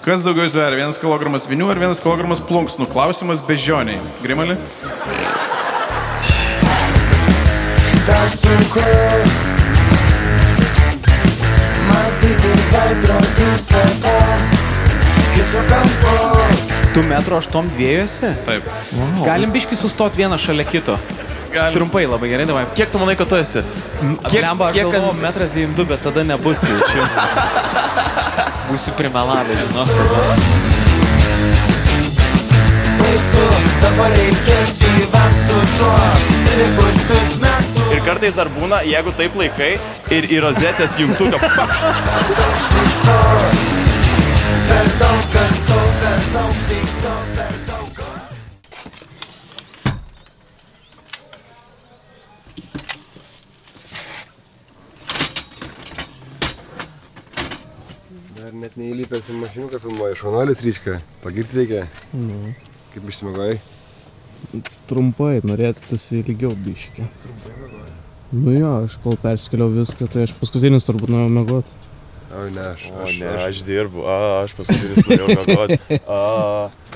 Kas daugiau sveria, 1 kg vinių ar 1 kg plunksnų? Klausimas beždžioniai. Grimali? Tau sunku matyti veidrodį save kitu kampu. Tu 1,82 m? Taip. Wow. Galim biškį sustot vieną šalia kito. Galim. Trumpai labai gerai, davai. Kiek tu manai, kad tu esi? Blemba, aš galvoju 1,92 m, bet tada nebus jaučiu. Būsiu primelavę, žinau. Baisu, dabar reikės gyvent su tuo likusius metus. Ir kartais dar būna, jeigu taip laikai ir į rozetės jungtuką. Daug šlykštu, per daug garsu, per daug šlykštu, per daug garsu. Dar net neįlipęs į mašiniuką filmuoja. Šaunuolis Ryčka. Pagirti reikia. Kaip išsimiegoji? Trumpai, norėtųsi ilgiau biškį. Nu jo, aš kol persikėliau viską, tai aš paskutinis turbūt norėjau miegot. O ne, Aš dirbu, aš paskutinis norėjau miegoti.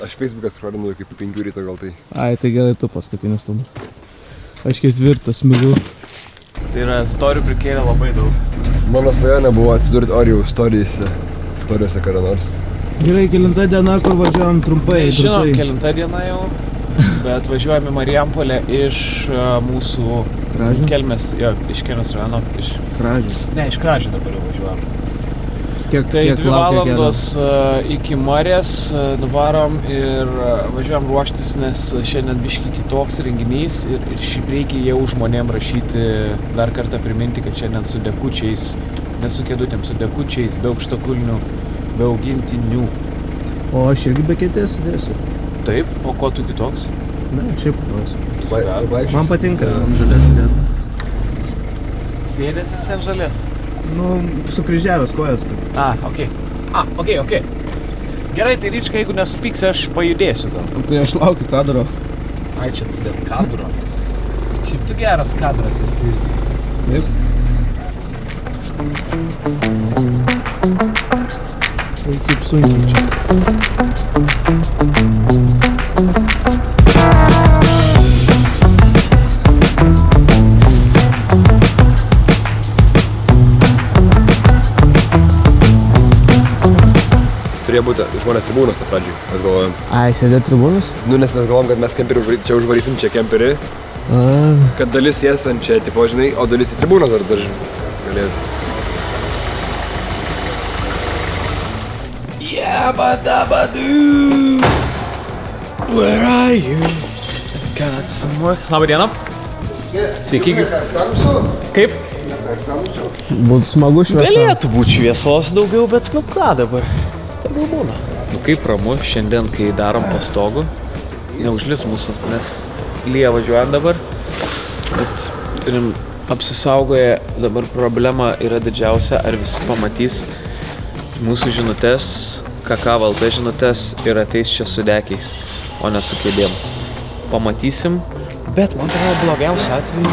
Aš Facebooką skrolinau iki 5 ryto gal tai. Ai, tai gerai, tu paskutinis tada. Aš 4 miegau. Tai yra, istorijų prikėlė labai daug. Mano svajonė buvo atsidurti Orijaus istorijose kada nors. Gerai, kelinta diena, kur važiuojam trumpai. Žinom, kelinta diena jau, bet važiuojame Marijampolę iš mūsų Kražių? Kelmės, jo, iš Kelmės rajono, iš... Kražių. Ne, iš Kražių dabar jau važiuojam. Kiek Tai 2 laukia valandos iki Marės nuvarom ir važiuojam ruoštis, nes šiandien biški kitoks renginys ir šiaip reikia jau žmonėm rašyti, dar kartą priminti, kad šiandien su dekučiais, ne su kėdutėm, su dekučiais, be aukštakulnių, be augintinių. O aš irgi be kėdės sudėsiu. Taip, o ko tu kitoks? Ne, šiaip klausiu. Vaikščiai. Man patinka ant žalės sėdėti. Sėdės esi ant žalės? Nu, sukryžiavęs kojas. Okei. Okei. Gerai, tai Ryčka, jeigu nesupyksi, aš pajudėsiu gal. Tai aš laukiu kadro. Ai, čia tu dėl kadro. Šiaip tu geras kadras esi irgi. Taip. Tai kaip sunkiai čia. Turėjo būti žmonės tribūnos pradžiai, mes galvojom. Ai, sėdė tribūnus? Nu, nes mes galvojom, kad mes kemperį čia užvarysim čia kemperį. Kad dalis ant čia, tipo, žinai, o dalis į tribūnas dar galės. Yabba-dabba-doo, where are you? Got some work. Labą dieną. Sveiki. Kaip? Būtų smagu šviesa. Galėtų būti šviesos daugiau, bet nu ką dabar? Tegul būna. Nu kaip ramu, šiandien, kai darom pastogų, neužlis mūsų, nes lyja važiuojam dabar, bet turim apsisaugoję, dabar problema yra didžiausia, ar visi pamatys mūsų žinutes, KKVLT žinutes ir ateis čia su dekiais, o ne su kėdėm. Pamatysim, bet man atrodo blogiausia atveju.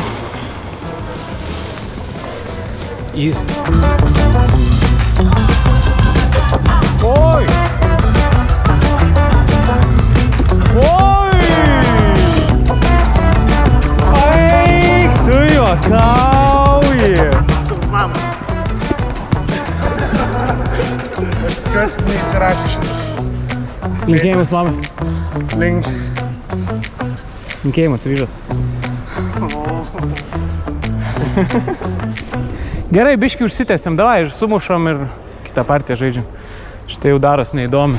Easy. Oi! Oi! Eik, tu juokauji! Kas neįsirašė šitas? Linkėjimas, mamai. Linkėjimas, vyras. Gerai, biškį užsitęsim, davai, ir sumušam ir kitą partiją žaidžiam. Štai jau daros neįdomi.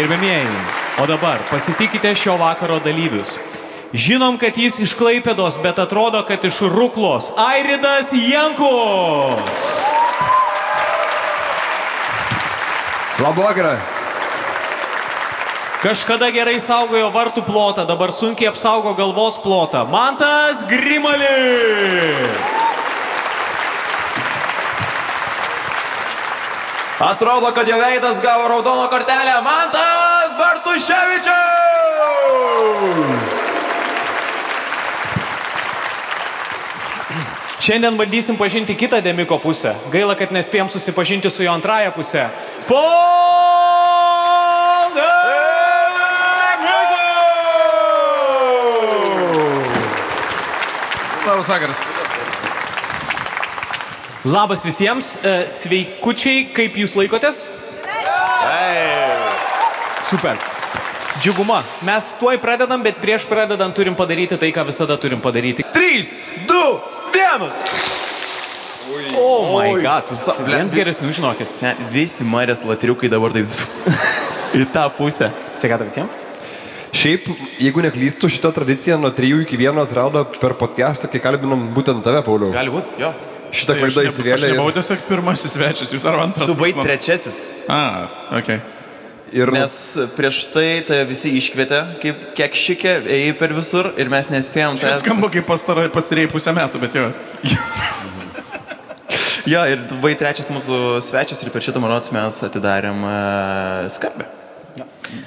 Gerbėmieji, o dabar pasitikite šio vakaro dalyvius. Žinom, kad jis iš Klaipėdos, bet atrodo, kad iš Ruklos. Airidas Jankus. Labą vakarą. Kažkada gerai saugojo vartų plotą, dabar sunkiai apsaugo galvos plotą. Mantas Grimalis. Atrodo, kad jo veidas gavo raudoną kortelę. Mantas Bartuševičius! Šiandien bandysim pažinti kitą Demiko pusę. Gaila, kad nespėjom susipažinti su jo antrąją pusę. Labas vakaras. Labas visiems, sveikučiai, kaip jūs laikotės? Super. Džiuguma, mes tuoj pradedam, bet prieš pradedant turim padaryti tai, ką visada turim padaryti. 3, 2, 1. Oh my god, viens geresnių, žinokit. Visi Marės latriukai dabar taip į tą pusę. Sveikata visiems. Šiaip, jeigu neklystu, šitą tradiciją nuo 3 iki 1 atsirado per podcastą, kai kalbinom būtent tave, Pauliau. Gali būt, jo. Šitą klaidą Aš įsivėlė. nebuvau tiesiog pirmasis svečias, jūs ar antras? Tu buvai koks nors? trečiasis. Okay. Ir Nes prieš tai tave visi iškvietė, kaip kekšikė, ėjai per visur ir mes nespėjom Čia skamba kaip pastarėjai pusę metų, bet jo. Jo, ir tu buvai trečias mūsų svečias ir per šitą manots mes atidarėm skarbę.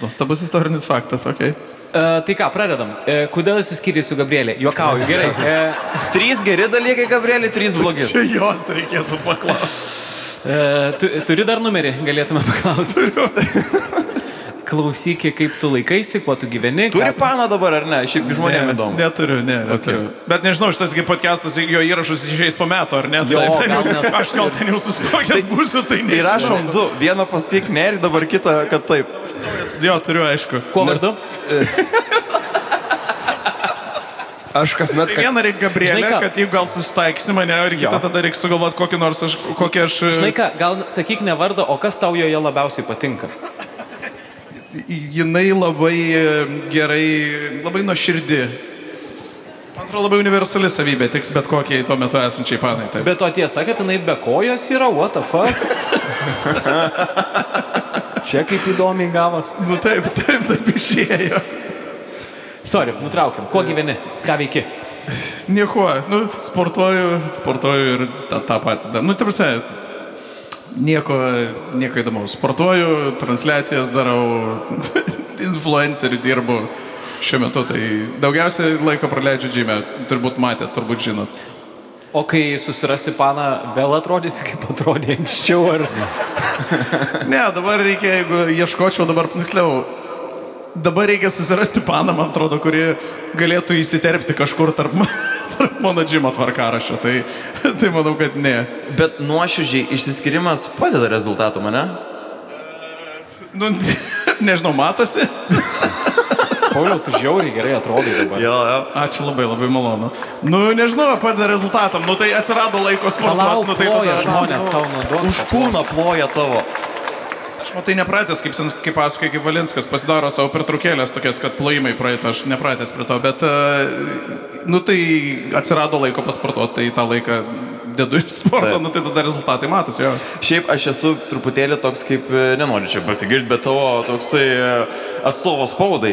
Nuostabus istorinis faktas, okei. Tai ką, pradedam. Kodėl jis skiriasi su Gabrielė? Juokauju, gerai. 3 geri dalykai, Gabrielė, 3 blogi. Čia jos reikėtų paklausti. Turi dar numerį, galėtume paklausti. Klausyk, kaip tu laikaisi, kuo tu gyveni. Turi paną dabar, ar ne? Šiaip žmonėm įdomu. Neturiu. Bet nežinau, šitas podcastas, jo įrašus išeis po metų, ar ne? Jo, Aš gal ten jau susitokęs būsiu, tai nežinau. Įrašom 2, vieną pasakyk ne ir dabar kitą, kad taip. Jo, turiu, aišku. Kuo vardu? aš kasmet... Tai vieną reikia Gabrielę, Žinai ką? kad jeigu gal susitaikysi mane, ir kitą tada reikia sugalvoti kokį aš... Žinai ką, gal sakyk ne vardą, o kas tau joje labiausiai patinka? Jinai labai gerai, labai nuoširdi. Man atrodo, labai universali savybė, tiks bet kokiai tuo metu esančiai panai. Taip. Bet o tiesa, kad jinai be kojos yra, what the fuck? Čia kaip įdomiai gavas. Nu taip išėjo. Sorry, nutraukiam. Kuo gyveni? Ką veiki? Niekuo, sportuoju ir tą patį. Nu, taip prasme, nieko įdomaus. Sportuoju, transliacijas darau, influencerių dirbu šiuo metu, tai daugiausiai laiko praleidžiu džime, turbūt matėt, turbūt žinot. O kai susirasi paną, vėl atrodysi, kaip atrodė anksčiau, ar... Ne, dabar reikia, jeigu ieškočiau dabar, tiksliau, dabar reikia susirasti paną, man atrodo, kuri galėtų įsiterpti kažkur tarp mano džimo tvarkaraščio, tai manau, kad ne. Bet nuoširdžiai išsiskirimas padeda rezultatų, mane? Nu, nežinau, matosi? Pauliau, tu žiauriai gerai atrodai dabar. Jo. Ačiū labai malonu. Nu, nežinau, padeda rezultatam, nu tai atsirado laiko sportuoti. Palauk, Nu, tai ploja tada... žmonės tau nuduok. Už kūną ploja tavo. Aš matai nepratęs, kaip pasakoja, kaip Valinskas, pasidaro savo pertraukėlės tokias, kad plojimai praeitų, aš nepratęs prie to, bet, nu tai atsirado laiko pasportuoti, tai tą laiką dedu į sportą, nu tai tada rezultatai matosi, jo. Šiaip aš esu truputėlį toks kaip, nenoriu čia pasigirti, bet tavo toksai atstovas spaudai,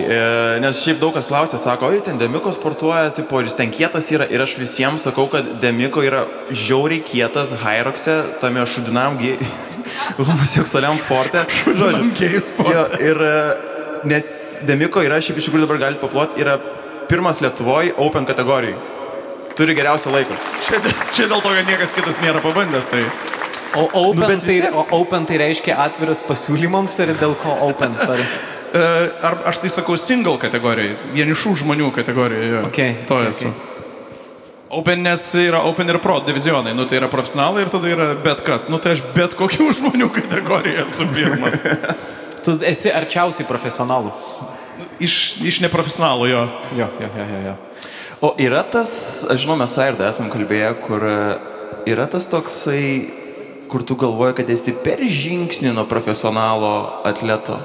nes šiaip daug kas klausia, sako, oi, ten Demiko sportuoja, tipo, ir jis ten kietas yra, ir aš visiems sakau, kad Demiko yra žiauriai kietas Hyroxe, tame šudinam homoseksualiam sporte. Šudinam gėjų sporte. Jo, ir nes Demiko yra, šiaip iš tikrųjų dabar galite paploti, yra pirmas Lietuvoje Open kategorijai. Turi geriausią laiką. Čia dėl to, kad niekas kitas nėra pabandęs, tai... O open tai reiškia atviras pasiūlymams, ar dėl ko open, sorry? Ar aš tai sakau single kategorijai, vienišų žmonių kategorijai, jo. To esu. Open, nes yra Open ir Pro divizionai, nu tai yra profesionalai ir tada yra bet kas. Nu tai aš bet kokių žmonių kategorijoje esu pirmas. Tu esi arčiausiai profesionalų. Iš neprofesionalų, jo. Jo. O yra tas, aš žinau, mes su Airda esam kalbėję, kur yra tas toksai, kur tu galvoji, kad esi per žingsnį nuo profesionalo atleto.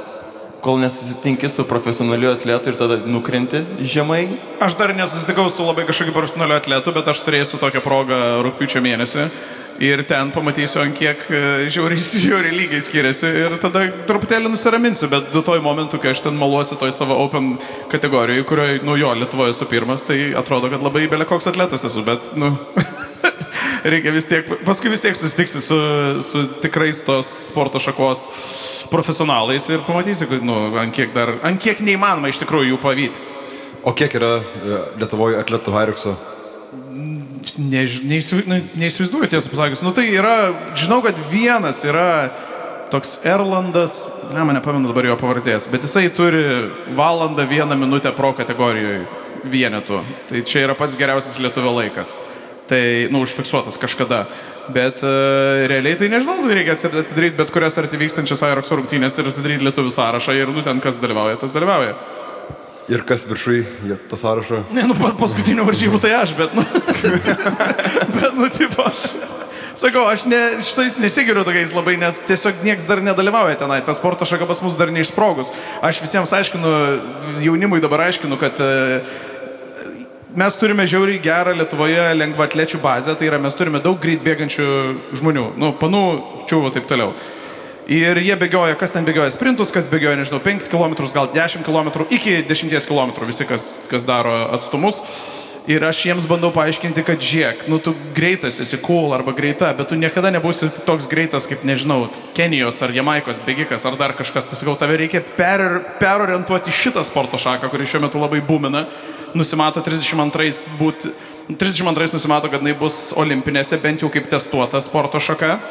kol nesusitinki su profesionaliu atletu ir tada nukrenti žemai? Aš dar nesusitikau su labai kažkokiu profesionaliu atletu, bet aš turėsiu tokią progą rugpjūčio mėnesį. Ir ten pamatysiu, ant kiek žiauriai lygiai skiriasi. Ir tada truputėlį nusiraminsiu, bet toj momentu, kai aš ten maluosiu toj savo open kategorijoje, kurioje, Lietuvoje esu pirmas, tai atrodo, kad labai belekoks atletas esu, bet, reikia vis tiek, paskui vis tiek susitiksi su tikrais tos sporto šakos profesionalais ir pamatysi, kad, ant kiek neįmanoma iš tikrųjų jų pavyti. O kiek yra Lietuvoje atletų Hyrokso? Neįsivaizduoju, tiesą pasakius. Tai yra, žinau, kad vienas yra toks Erlandas, nepamenu dabar jo pavardės, bet jisai turi valandą 1 minutę pro kategorijoje vienetų. Tai čia yra pats geriausias lietuvio laikas. Tai, užfiksuotas kažkada. Bet realiai tai nežinau, reikia atsidaryti bet kurias arti vykstančias Hyrokso rungtynės ir atsidaryti lietuvių sąrašą ir ten kas dalyvauja, tas dalyvauja. Ir kas viršui tą sąrašą? Paskutinių varžybų tai aš, bet, tipo, sakau, aš šitais nesigiriu tokiais labai, nes tiesiog nieks dar nedalyvauja tenai, ta sporto šaka pas mus dar neišsprogus. Aš visiems jaunimui dabar aiškinu, kad mes turime žiauriai gerą Lietuvoje lengvaatlečių bazę, tai yra mes turime daug greit bėgančių žmonių, panų, čiūvų, taip toliau. Ir jie bėgioja, kas ten bėgioja sprintus, kas bėgioja, 5 km, gal 10 km, iki 10 km, visi, kas daro atstumus. Ir aš jiems bandau paaiškinti, kad žiūrėk, tu greitas esi cool arba greita, bet tu niekada nebūsi toks greitas kaip, Kenijos ar Jamaikos bėgikas ar dar kažkas. Tai sakau, tave reikia perorientuoti šitą sporto šaką, kuri šiuo metu labai boomina. Nusimato 32 nusimato, kad jinai bus olimpinėse, bent jau kaip testuota sporto šaka.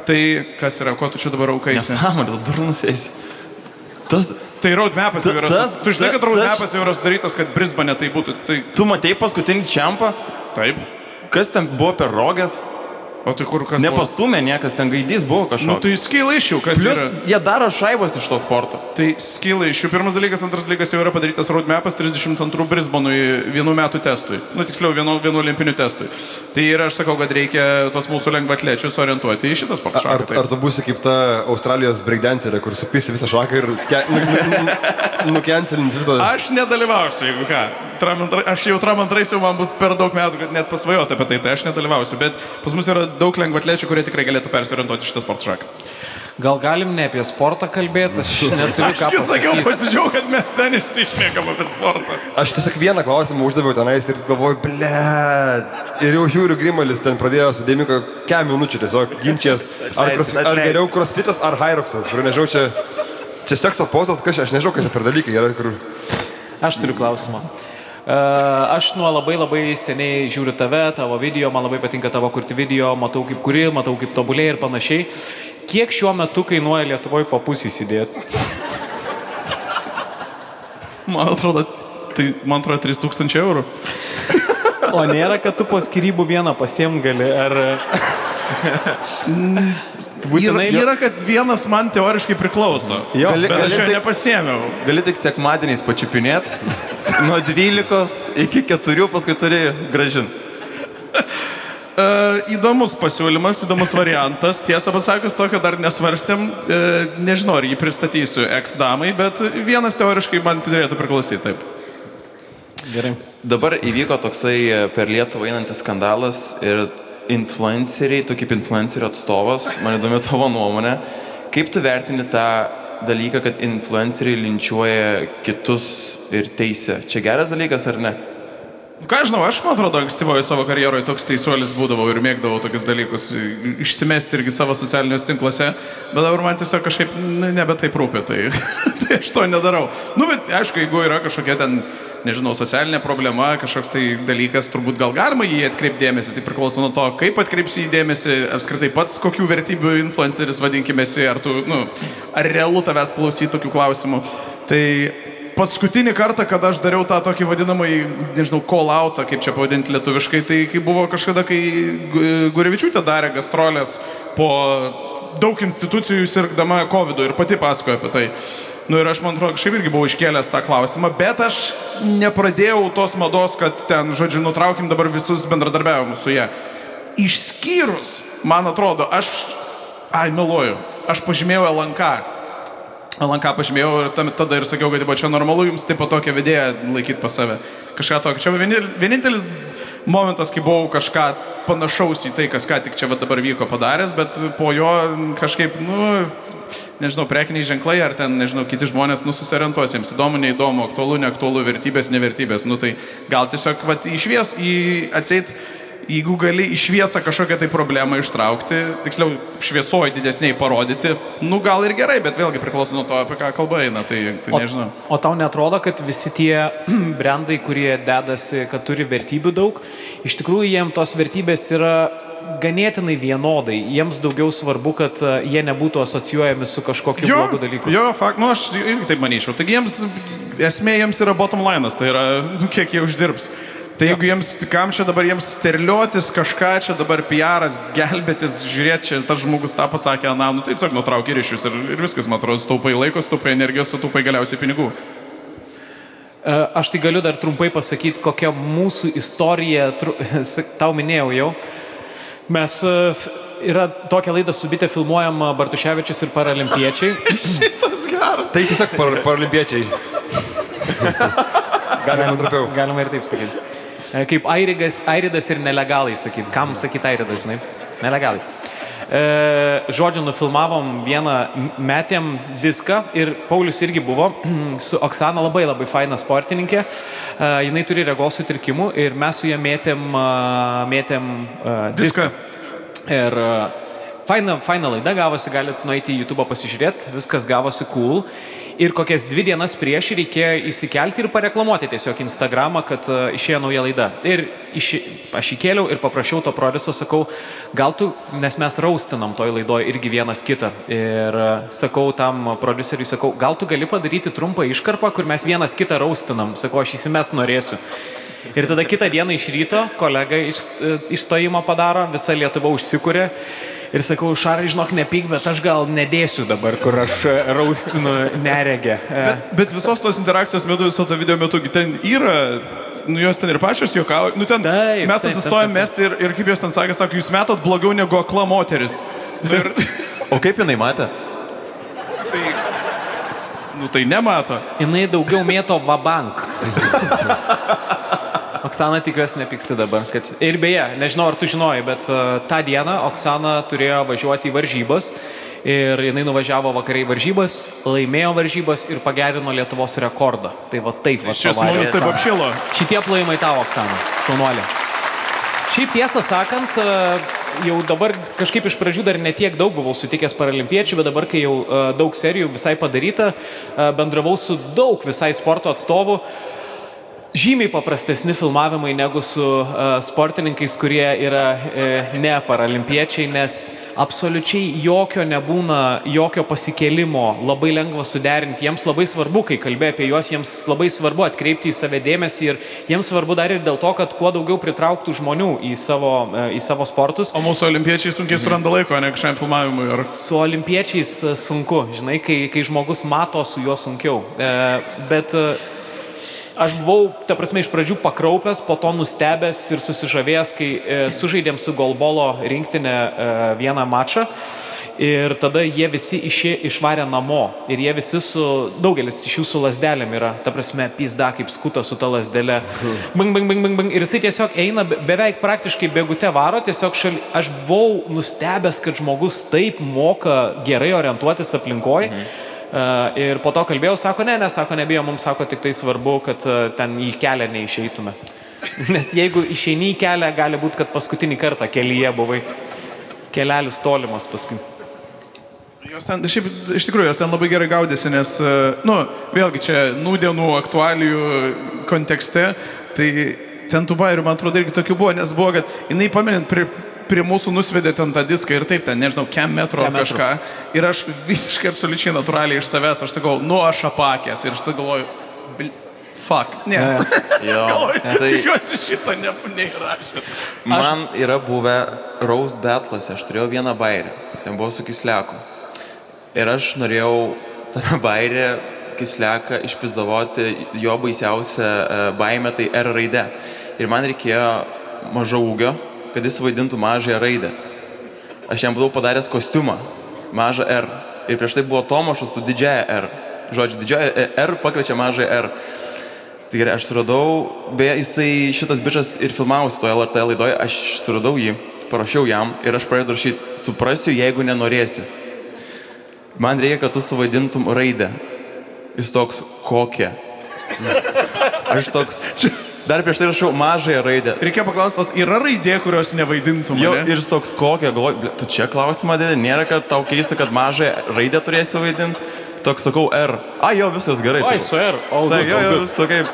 Tai kas yra, ko tu čia dabar aukaisi? Nesąmonė, durnas esi. Tai roadmapas jau yra. Tu žinai, kad roadmapas jau yra sudarytas, kad Brisbane tai būtų. Tu matei paskutinį čempą? Taip. Kas ten buvo per rogės? O tai kur kas nepastumė niekas, ten gaidys buvo kažkoks. Tai skill issue, kas plius, yra. Jie daro šaibas iš to sporto. Tai skill issue. Pirmas dalykas, antras dalykas jau yra padarytas roadmapas 32 Brisbanui 1 metų testui. Tiksliau, vienu olimpiniu testui. Tai ir aš sakau, kad reikia tos mūsų lengvaatlečius orientuoti į šitą sporto šaką. Ar tu būsi kaip ta Australijos breakdancerė, kur supisi visą šaką ir nukencelins visą? Aš nedalyvausiu, jeigu ką. Aš jau tram antrais jau man bus per daug metų, kad net pasvajoti apie tai aš nedalyvausiu. Bet pas mus yra daug lengvaatlečių, kurie tikrai galėtų persiorientuoti šitą sporto šaką. Gal galim ne apie sportą kalbėti, aš neturiu ką pasakyti. Aš sakiau, pasidžiaugiu, kad mes ten išsišnekam apie sportą. Aš tiesiog vieną klausimą uždaviau tenais ir galvoju, ir jau žiūriu, Grimalis ten pradėjo su Dėmiko kem minučių tiesiog ginčias, ar geriau crossfitas, ar Hyroksas, kur nežinau, čia sekso postas, aš nežinau, kas čia per dalykai yra, kur... Aš turiu klausimą. Aš nuo labai seniai žiūriu tavo video, man labai patinka tavo kurti video, matau kaip kuri, matau kaip tobulėja ir panašiai. Kiek šiuo metu kainuoja Lietuvoje papus įsidėti? Man atrodo 3,000 eurų. O nėra, kad tu po skyrybų vieną pasiem gali, ar... Yra, kad vienas man teoriškai priklauso. Bet aš jo nepasiėmiau. Gali tik sekmadieniais pačiupinėti, nuo 12 iki 4 paskui turi grąžinti. Įdomus pasiūlymas, įdomus variantas. Tiesą pasakius, tokio dar nesvarstėm. Nežinau, ar jį pristatysiu ex-damai, bet vienas teoriškai man turėtų priklausyti, taip. Gerai. Dabar įvyko toksai per Lietuvą einantis skandalas ir influenceriai, tu kaip influencerio atstovas, man įdomi tavo nuomonė, kaip tu vertini tą dalyką, kad influenceriai linčiuoja kitus ir teisė? Čia geras dalykas ar ne? Ką žinau, aš, man atrodo, ankstyvoje savo karjeroje toks teisuolis būdavau ir mėgdavau tokius dalykus išsimesti irgi savo socialiniuose tinkluose, bet dabar man tiesiog kažkaip nebe taip rūpi, tai aš to nedarau. Bet aišku, jeigu yra kažkokia ten, nežinau, socialinė problema, kažkoks tai dalykas, turbūt gal galima jį atkreipdėmėsi, tai priklauso nuo to, kaip atkreipsi į dėmesį, apskritai pats kokių vertybių influenceris vadinkimėsi, ar tu, ar realu tavęs klausyti tokių klausimų. Tai paskutinį kartą, kada aš dariau tą tokį vadinamąjį, nežinau, call-outą, kaip čia pavadinti lietuviškai, tai kai buvo kažkada, kai Gurevičiūtė darė gastrolės po daug institucijų sirgdama COVID ir pati pasakojo apie tai. Ir aš, man atrodo, kažkaip irgi buvau iškėlęs tą klausimą, bet aš nepradėjau tos mados, kad ten, žodžiu, nutraukim dabar visus bendradarbiavimus su jie. Išskyrus, man atrodo, meluoju, aš pažymėjau LNK. LNK pažymėjau ir tada ir sakiau, kad čia normalu jums taip pat tokią vedėją laikyti pas save. Kažką tokio. Čia vienintelis momentas, kai buvau kažką panašaus į tai, kas ką tik čia dabar vyko padaręs, bet po jo kažkaip, nežinau, prekiniai ženklai ar ten, nežinau, kiti žmonės, susiorientuos jiems įdomu, neįdomu, aktualu, neaktualu, vertybės, nevertybės. Tai gal tiesiog atseit, jeigu gali į šviesą kažkokią tai problemą ištraukti, tiksliau šviesoje didesniai parodyti, gal ir gerai, bet vėlgi priklauso nuo to, apie ką kalba eina, tai nežinau. O tau netrodo, kad visi tie brandai, kurie dedasi, kad turi vertybių daug, iš tikrųjų jiems tos vertybės yra ganėtinai vienodai, jiems daugiau svarbu, kad jie nebūtų asocijuojami su kažkokiu blogu dalyku. Jo, aš irgi taip manyčiau. Taigi esmė jiems yra bottom line'as, tai yra, kiek jie uždirbs. Tai jeigu kam čia dabar jiems sterliotis kažką, čia dabar PR'as, gelbėtis, žiūrėti, čia tas žmogus tą pasakė, tai tiesiog nutraukė ryšius ir viskas, man atrodo, staupai laiko, staupai energijos, staupai galiausiai pinigų. Aš tai galiu dar trumpai pasakyti, kokia mūsų istorija, tau minėjau jau, mes yra tokia laida su Bitė filmuojam Bartuševičius ir paralimpiečiai. Šitas geras. Tai tiesiog paralimpiečiai. Galima ir taip sakyti. Kaip Airidas ir nelegalai sakyti. Kam sakyti Airidas, žinai? Nelegalai. Žodžiu, nufilmavom vieną, metėm diską ir Paulius irgi buvo su Oksana, labai faina sportininkė. Jinai turi regos sutrikimų ir mes su ją metėm diską. Ir faina laida gavosi, galit nueiti į YouTube pasižiūrėti, viskas gavosi cool. Ir kokias 2 dienas prieš reikėjo įsikelti ir pareklamuoti tiesiog Instagramą, kad išėjo nauja laida. Ir aš įkėliau ir paprašiau to prodiuso, sakau, gal tu, nes mes raustinam toj laidoj irgi vienas kitą. Ir sakau tam prodiuseriui, gal tu gali padaryti trumpą iškarpą, kur mes vienas kitą raustinam. Sakau, aš įsimest norėsiu. Ir tada kitą dieną iš ryto kolega išstojimą padaro, visa Lietuva užsikūrė. Ir sakau, Šarai, žinok, nepyk, bet aš gal nedėsiu dabar, kur aš raustinu neregę. Bet visos tos interakcijos metu, viso to video metu, ten yra, jos ten ir pačios juokavo, mes susistojom mesti ir kaip jos ten sakė, jūs metot blogiau negu akla moteris. O kaip jinai matė? Tai nemato. Jinai daugiau mėto vabank. Oksana, tikiuosi nepyksi dabar. Ir beje, nežinau, ar tu žinojai, bet tą dieną Oksana turėjo važiuoti į varžybas ir jinai nuvažiavo vakariai į varžybas, laimėjo varžybas ir pagerino Lietuvos rekordą. Tai va taip va. Šis mumis taip apšilo. Šitie plojimai tavo, Oksana, šaunuolė. Šiaip tiesą sakant, jau dabar kažkaip iš pradžių dar netiek daug buvau sutikęs paralimpiečių, bet dabar, kai jau daug serijų visai padaryta, bendravau su daug visai sporto atstovų. Žymiai paprastesni filmavimai negu su sportininkais, kurie yra ne paralimpiečiai, nes absoliučiai jokio nebūna, jokio pasikėlimo, labai lengva suderinti. Jiems labai svarbu, kai kalbė apie juos, jiems labai svarbu atkreipti į save dėmesį ir jiems svarbu dar ir dėl to, kad kuo daugiau pritrauktų žmonių į savo sportus. O mūsų olimpiečiai sunkiai suranda laiko, ne kažkam filmavimui? Ar... Su olimpiečiais sunku, žinai, kai žmogus mato, su juo sunkiau. Bet... Aš buvau, ta prasme, iš pradžių pakraupęs, po to nustebęs ir susižavėjęs, kai sužaidėm su golbolo rinktinė vieną mačą ir tada jie visi išvarė namo ir jie visi daugelis iš jų su lasdelėm yra, ta prasme, pizda kaip skuta su ta lasdelė. Bing, bing, bing, bing, bing. Ir jisai tiesiog eina, beveik praktiškai bėgute varo, tiesiog aš buvau nustebęs, kad žmogus taip moka gerai orientuotis aplinkoj. Ir po to kalbėjau, sako, nebijo, mums sako, tik tai svarbu, kad ten į kelią neišeitume. Nes jeigu išeini į kelią, gali būti, kad paskutinį kartą kelyje buvai. Kelelis tolimas paskui. Jos ten, iš tikrųjų, jos ten labai gerai gaudėsi, nes, vėlgi čia nūdienų aktualijų kontekste, tai ten tų bairių, man atrodo, irgi tokių buvo, nes buvo, kad jinai paminint prie mūsų nusvedė ten tą diską ir taip ten, nežinau, kem metro kažką. Ir aš visiškai absoliučiai natūraliai iš savęs, aš sakau, aš apakęs. Ir aš tai galvoju, fuck, ne. Tikiuosi šito neįrašėt. Man yra buvę Roast Battle'ose, aš turėjau vieną bairį, ten buvo su Kisleku. Ir aš norėjau tame bairį Kisleką išpizdavoti jo baisiausią baimę, tai R raidę. Ir man reikėjo mažo ūgio, kad jis vaidintų mažąją raidę. Aš jam buvau padaręs kostiumą, mažą R. ir prieš tai buvo Tomašas su didžiaja R. Žodžiu, didžiaja R pakviečia mažąją R. Tai gerai, aš suradau, beje, jisai šitas bičas ir filmavosi toje LRT laidoje, aš suradau jį, parašiau jam ir aš pradedu rašyti, suprasiu, jeigu nenorėsi. Man reikia, kad tu suvaidintum raidę. Jis toks, kokia? Aš toks, dar prieš tai rašau mažąją raidę. Reikia paklausti, yra raidė, kurios nevaidintum, Jo, ne? ir jis toks, kokia, galvoju, tu čia klausimą dėdė, nėra, kad tau keista, kad mažąją raidę turėsi vaidinti. Toks sakau R. Jo, viskas gerai. Oi, su R. Jo, sakai.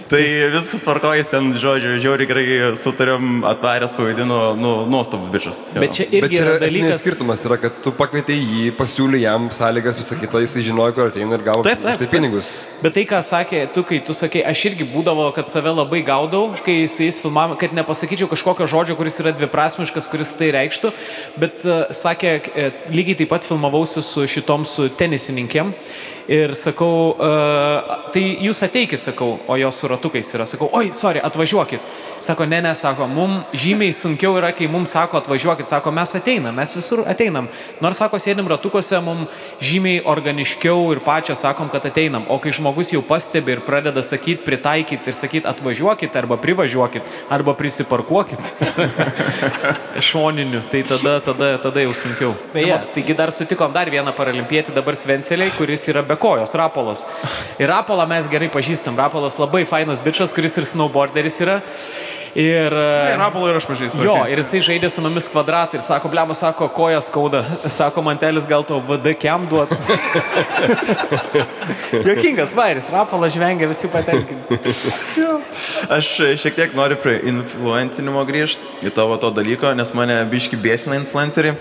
Tai viskas tvarkojais ten, žodžiu, žiauriai gerai sutarėm, atvarę suvaidino, nuostabus bičas. Bet čia Bet irgi čia yra esminis dalykas. skirtumas yra, kad tu pakvietei jį, pasiūlė jam sąlygas, visą kitą, jisai žinojo, kur ateina ir gavo Taip, už tai pinigus. Bet tai, ką sakė, kai tu sakei, aš irgi būdavo, kad save labai gaudau, kai su jais filmavome, kad nepasakyčiau kažkokio žodžio, kuris yra dviprasmiškas, kuris tai reikštų, bet sakė, lygiai taip pat filmavausi su su tenisininkėm. Ir sakau, tai jūs ateikit, sakau, o jos su ratukais yra. Sakau, oi, sorry, atvažiuokit. Sako, ne, sako, mums žymiai sunkiau yra, kai mums sako, atvažiuokit. Sako, mes ateinam, mes visur ateinam. Nors, sako, sėdim ratukose, mums žymiai organiškiau ir pačios sakom, kad ateinam. O kai žmogus jau pastebi ir pradeda sakyti, pritaikyti ir sakyti, atvažiuokit, arba privažiuokit, arba prisiparkuokit šoniniu, tai tada jau sunkiau. Beje, taigi dar sutikom dar vieną paralimpietį, dabar Svenceliai, kuris yra be kojos, Rapolas. Ir Rapolą mes gerai pažįstam. Rapolas labai fainas bičas, kuris ir snowboarderis yra. Ir Rapolą ir aš pažįstu. Jo, ir jisai žaidė su mumis kvadratą ir sako, blema, sako, koja skauda. Sako, mantelis gal to VD kem duot. Jokingas vairis, Rapolas žvengia, visi patenkinti. Aš šiek tiek noriu prie influencinimo grįžti į tavo to dalyko, nes mane biški bėsina influenceriai.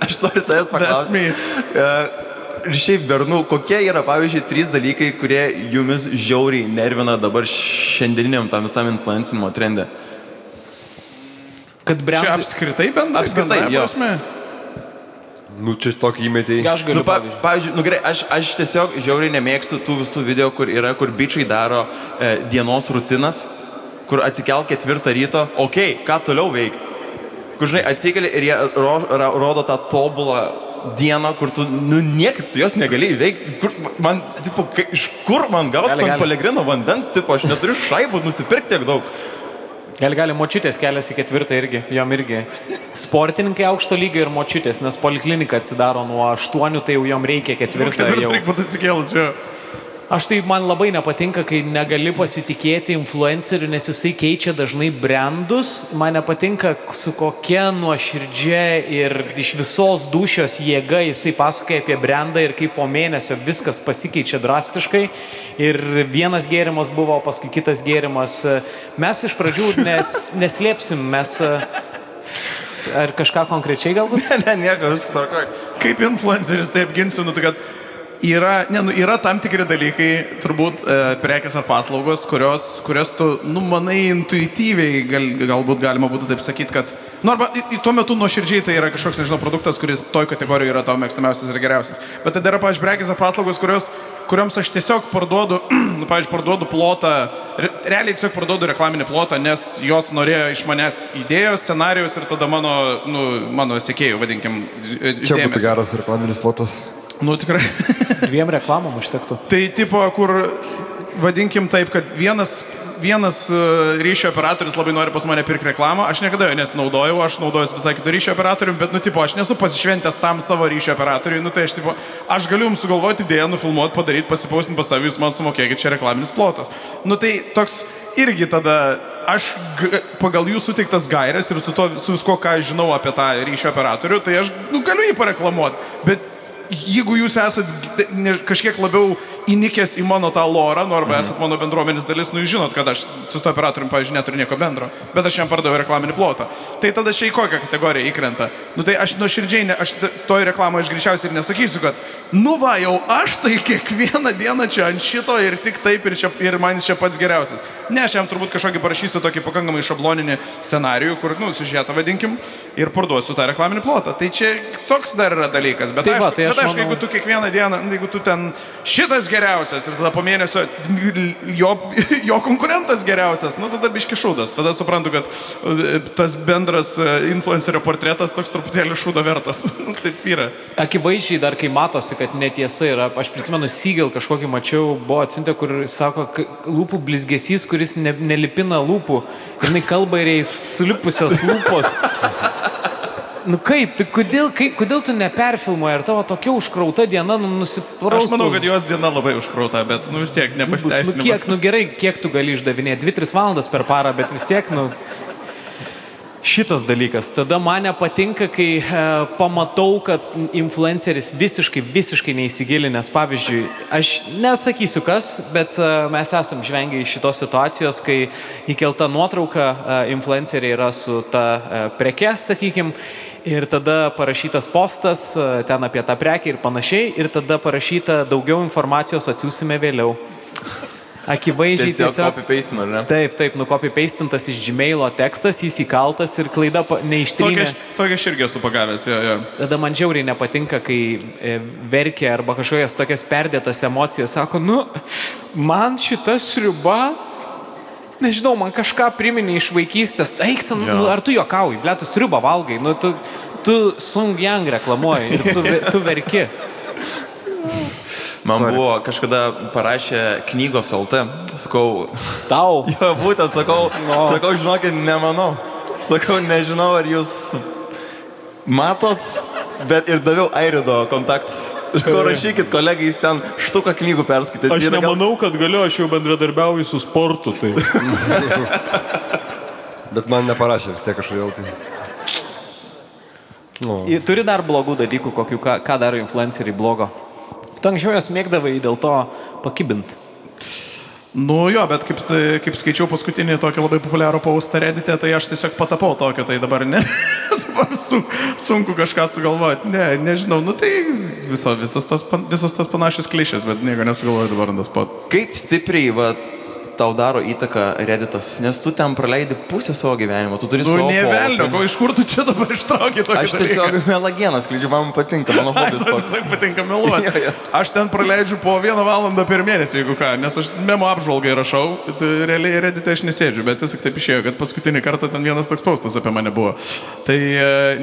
Aš noriu tavęs paklausti. Ir šiaip, Bernų, kokie yra, pavyzdžiui, 3 dalykai, kurie jumis žiauriai nervina dabar šiandieniniam tam visam influencinimo trende? Kad brandai... Čia apskritai bendrai? Apskritai, jo. Nu, čia tokį įmetį. Aš galiu, pavyzdžiui, gerai, aš tiesiog žiauriai nemėgstu tų visų video, kur bičiai daro dienos rutinas, kur atsikel 4 ryto, okei, ką toliau veikti? Kur, žinai, atsikeli ir jie rodo tą tobulą dieną, kur tu, niekaip tu jos negali įveikti, kur man, tipo, iš kur man gauti San Pellegrino vandens, tipo, aš neturiu šaibų nusipirkti tiek daug. Gali močiutės keliasi 4 irgi, jom irgi. Sportininkai aukšto lygio ir močiutės, nes poliklinika atsidaro nuo 8, tai jau jom reikia 4 jau. 4 reikia pat atsikėlus, jo. Aš tai man labai nepatinka, kai negali pasitikėti influenceriu, nes jisai keičia dažnai brandus. Man nepatinka, su kokia nuoširdžia ir iš visos dūšios jėga jisai pasakoja apie brandą ir kaip po mėnesio viskas pasikeičia drastiškai. Ir vienas gėrimas buvo, paskui kitas gėrimas. Mes iš pradžių neslėpsim, mes... Ar kažką konkrečiai galbūt? Ne, nieko, viskas tvarkoj. Kaip influenceris, taip ginsiu, kad yra tam tikri dalykai, turbūt prekės ar paslaugos, kurios tu, manai, intuityviai galbūt galima būtų taip sakyti, kad, arba tuo metu nuoširdžiai tai yra kažkoks, nežinau, produktas, kuris toj kategorijoje yra tavo mėgstamiausias ir geriausias. Bet tada yra, pavyzdžiui, prekės ar paslaugos, kurioms aš tiesiog parduodu, parduodu plotą, realiai tiesiog parduodu reklaminį plotą, nes jos norėjo iš manęs idėjos, scenarijos ir tada mano sekėjų, vadinkim, Čia būtų geras reklaminis plotas. Tikrai. 2 reklamom užtektų. Tai tipo, kur vadinkim taip, kad vienas ryšio operatorius labai nori pas mane pirkti reklamą, aš niekada jo nesinaudojau, aš naudojus visai kitų ryšio operatorių, bet, aš nesu pasišventęs tam savo ryšio operatoriui, tai aš galiu jums sugalvoti idėją, nufilmuoti, padaryti, pasipaustinti pas savį, jūs man sumokėkit, čia reklaminis plotas. Tai toks irgi tada, aš pagal jų suteiktas gairės ir su visko, ką aš žinau apie tą ryšio operatorių, tai aš galiu jį pareklamuoti, bet jeigu jūs esat kažkiek labiau įnikęs į mano tą lorą, arba esat mano bendruomenės dalis, jūs žinot, kad aš su to operatorium, pavyzdžiui, neturiu nieko bendro, bet aš jam pardaviau reklaminį plotą. Tai tada čia į kokią kategoriją įkrenta? Tai aš nuoširdžiai, toj reklamoje aš greičiausiai ir nesakysiu, kad jau aš tai kiekvieną dieną čia ant šito ir tik taip ir man čia pats geriausias. Ne, aš jam turbūt kažkokį parašysiu tokį pakankamai šabloninį scenarijų, kur, siužetą vadinkim, ir parduosiu tą reklaminį plotą. Tai čia toks dar yra dalykas, bet aišku, jeigu tu kiekvieną dieną, jeigu tu ten šitas geriausias ir tada po mėnesio jo konkurentas geriausias, nu tada biški šūdas. Tada suprantu, kad tas bendras influencerio portretas toks truputėlį šūdo vertas. Taip yra. Akivaizdžiai dar kai matosi, kad netiesa yra, aš prisimenu Seagal kažkokį mačiau, buvo atsiuntę, kur sako, lūpų blizgesys, kuris nelipina lūpų ir jinai kalba ir jai sulipusios lūpos. Nu kaip, tai kodėl tu neperfilmuoji ir tavo tokia užkrauta diena nusipraustus? Aš manau, kad jos diena labai užkrauta, bet vis tiek nepasiteisinimas. Gerai, kiek tu gali išdavinėti? 2-3 valandas per parą, bet vis tiek, šitas dalykas. Tada man nepatinka, kai pamatau, kad influenceris visiškai neįsigilinęs. Pavyzdžiui, aš nesakysiu kas, bet mes esam žvengiai iš šitos situacijos, kai įkelta nuotrauka influenceriai yra su ta preke, sakykim, ir tada parašytas postas ten apie tą prekę ir panašiai, ir tada parašyta daugiau informacijos atsiųsime vėliau. Akivaizdžiai tiesiog copy-pastintas, ne? Taip, copy-pastintas iš Gmailo tekstas, jis įkaltas ir klaida neištrynė. Tokia aš irgi esu pagavęs, jo. Tada man žiauriai nepatinka, kai verkia arba kažkokias tokias perdėtas emocijas. Sako, man šita sriuba, nežinau, man kažką priminė iš vaikystės. Eik, ar tu juokauji, ble, tu sriubą valgai, tu Sung Yang reklamuoji ir tu verki. Man buvo kažkada parašė knygos LT, sakau... Tau? Jo, būtent, sakau, žinokit, nemanau. Sakau, nežinau, ar jūs matot, bet ir daviau Airido kontaktus. Rašykit, kolegai, jis ten štuką knygų perskaitęs. Aš nemanau, kad galiu, aš jau bendradarbiauju su sportu. Tai. Bet man neparašė vis tiek kažkodėl tai. Turi dar blogų dalykų, ką daro influenceriai blogo? Tu anksčiau jas mėgdavai dėl to pakibint. Nu jo, bet kaip skaičiau paskutinį tokį labai populiarų postą Reddit'e, tai aš tiesiog patapau tokio, tai dabar ne. Dabar sunku kažką sugalvoti. Nežinau, tai visos tos panašios klišės, bet nieko nesugalvoju dabar ant spot. Kaip stipriai, tau daro įtaką Redditas, nes tu ten praleidi pusę savo gyvenimo, tu turi savo... Nevelnio, iš kur tu čia dabar ištraukė tokį dalyką? Aš tiesiog melagienas skleidžiu, man patinka, mano hobis toks. Tiesiog patinka meluoti. Aš ten praleidžiu po 1 valandą per mėnesį, jeigu ką, nes aš memo apžvalgai rašau, realiai Reddit'e aš nesėdžiu, bet tiesiog taip išėjo, kad paskutinį kartą ten vienas toks postas apie mane buvo. Tai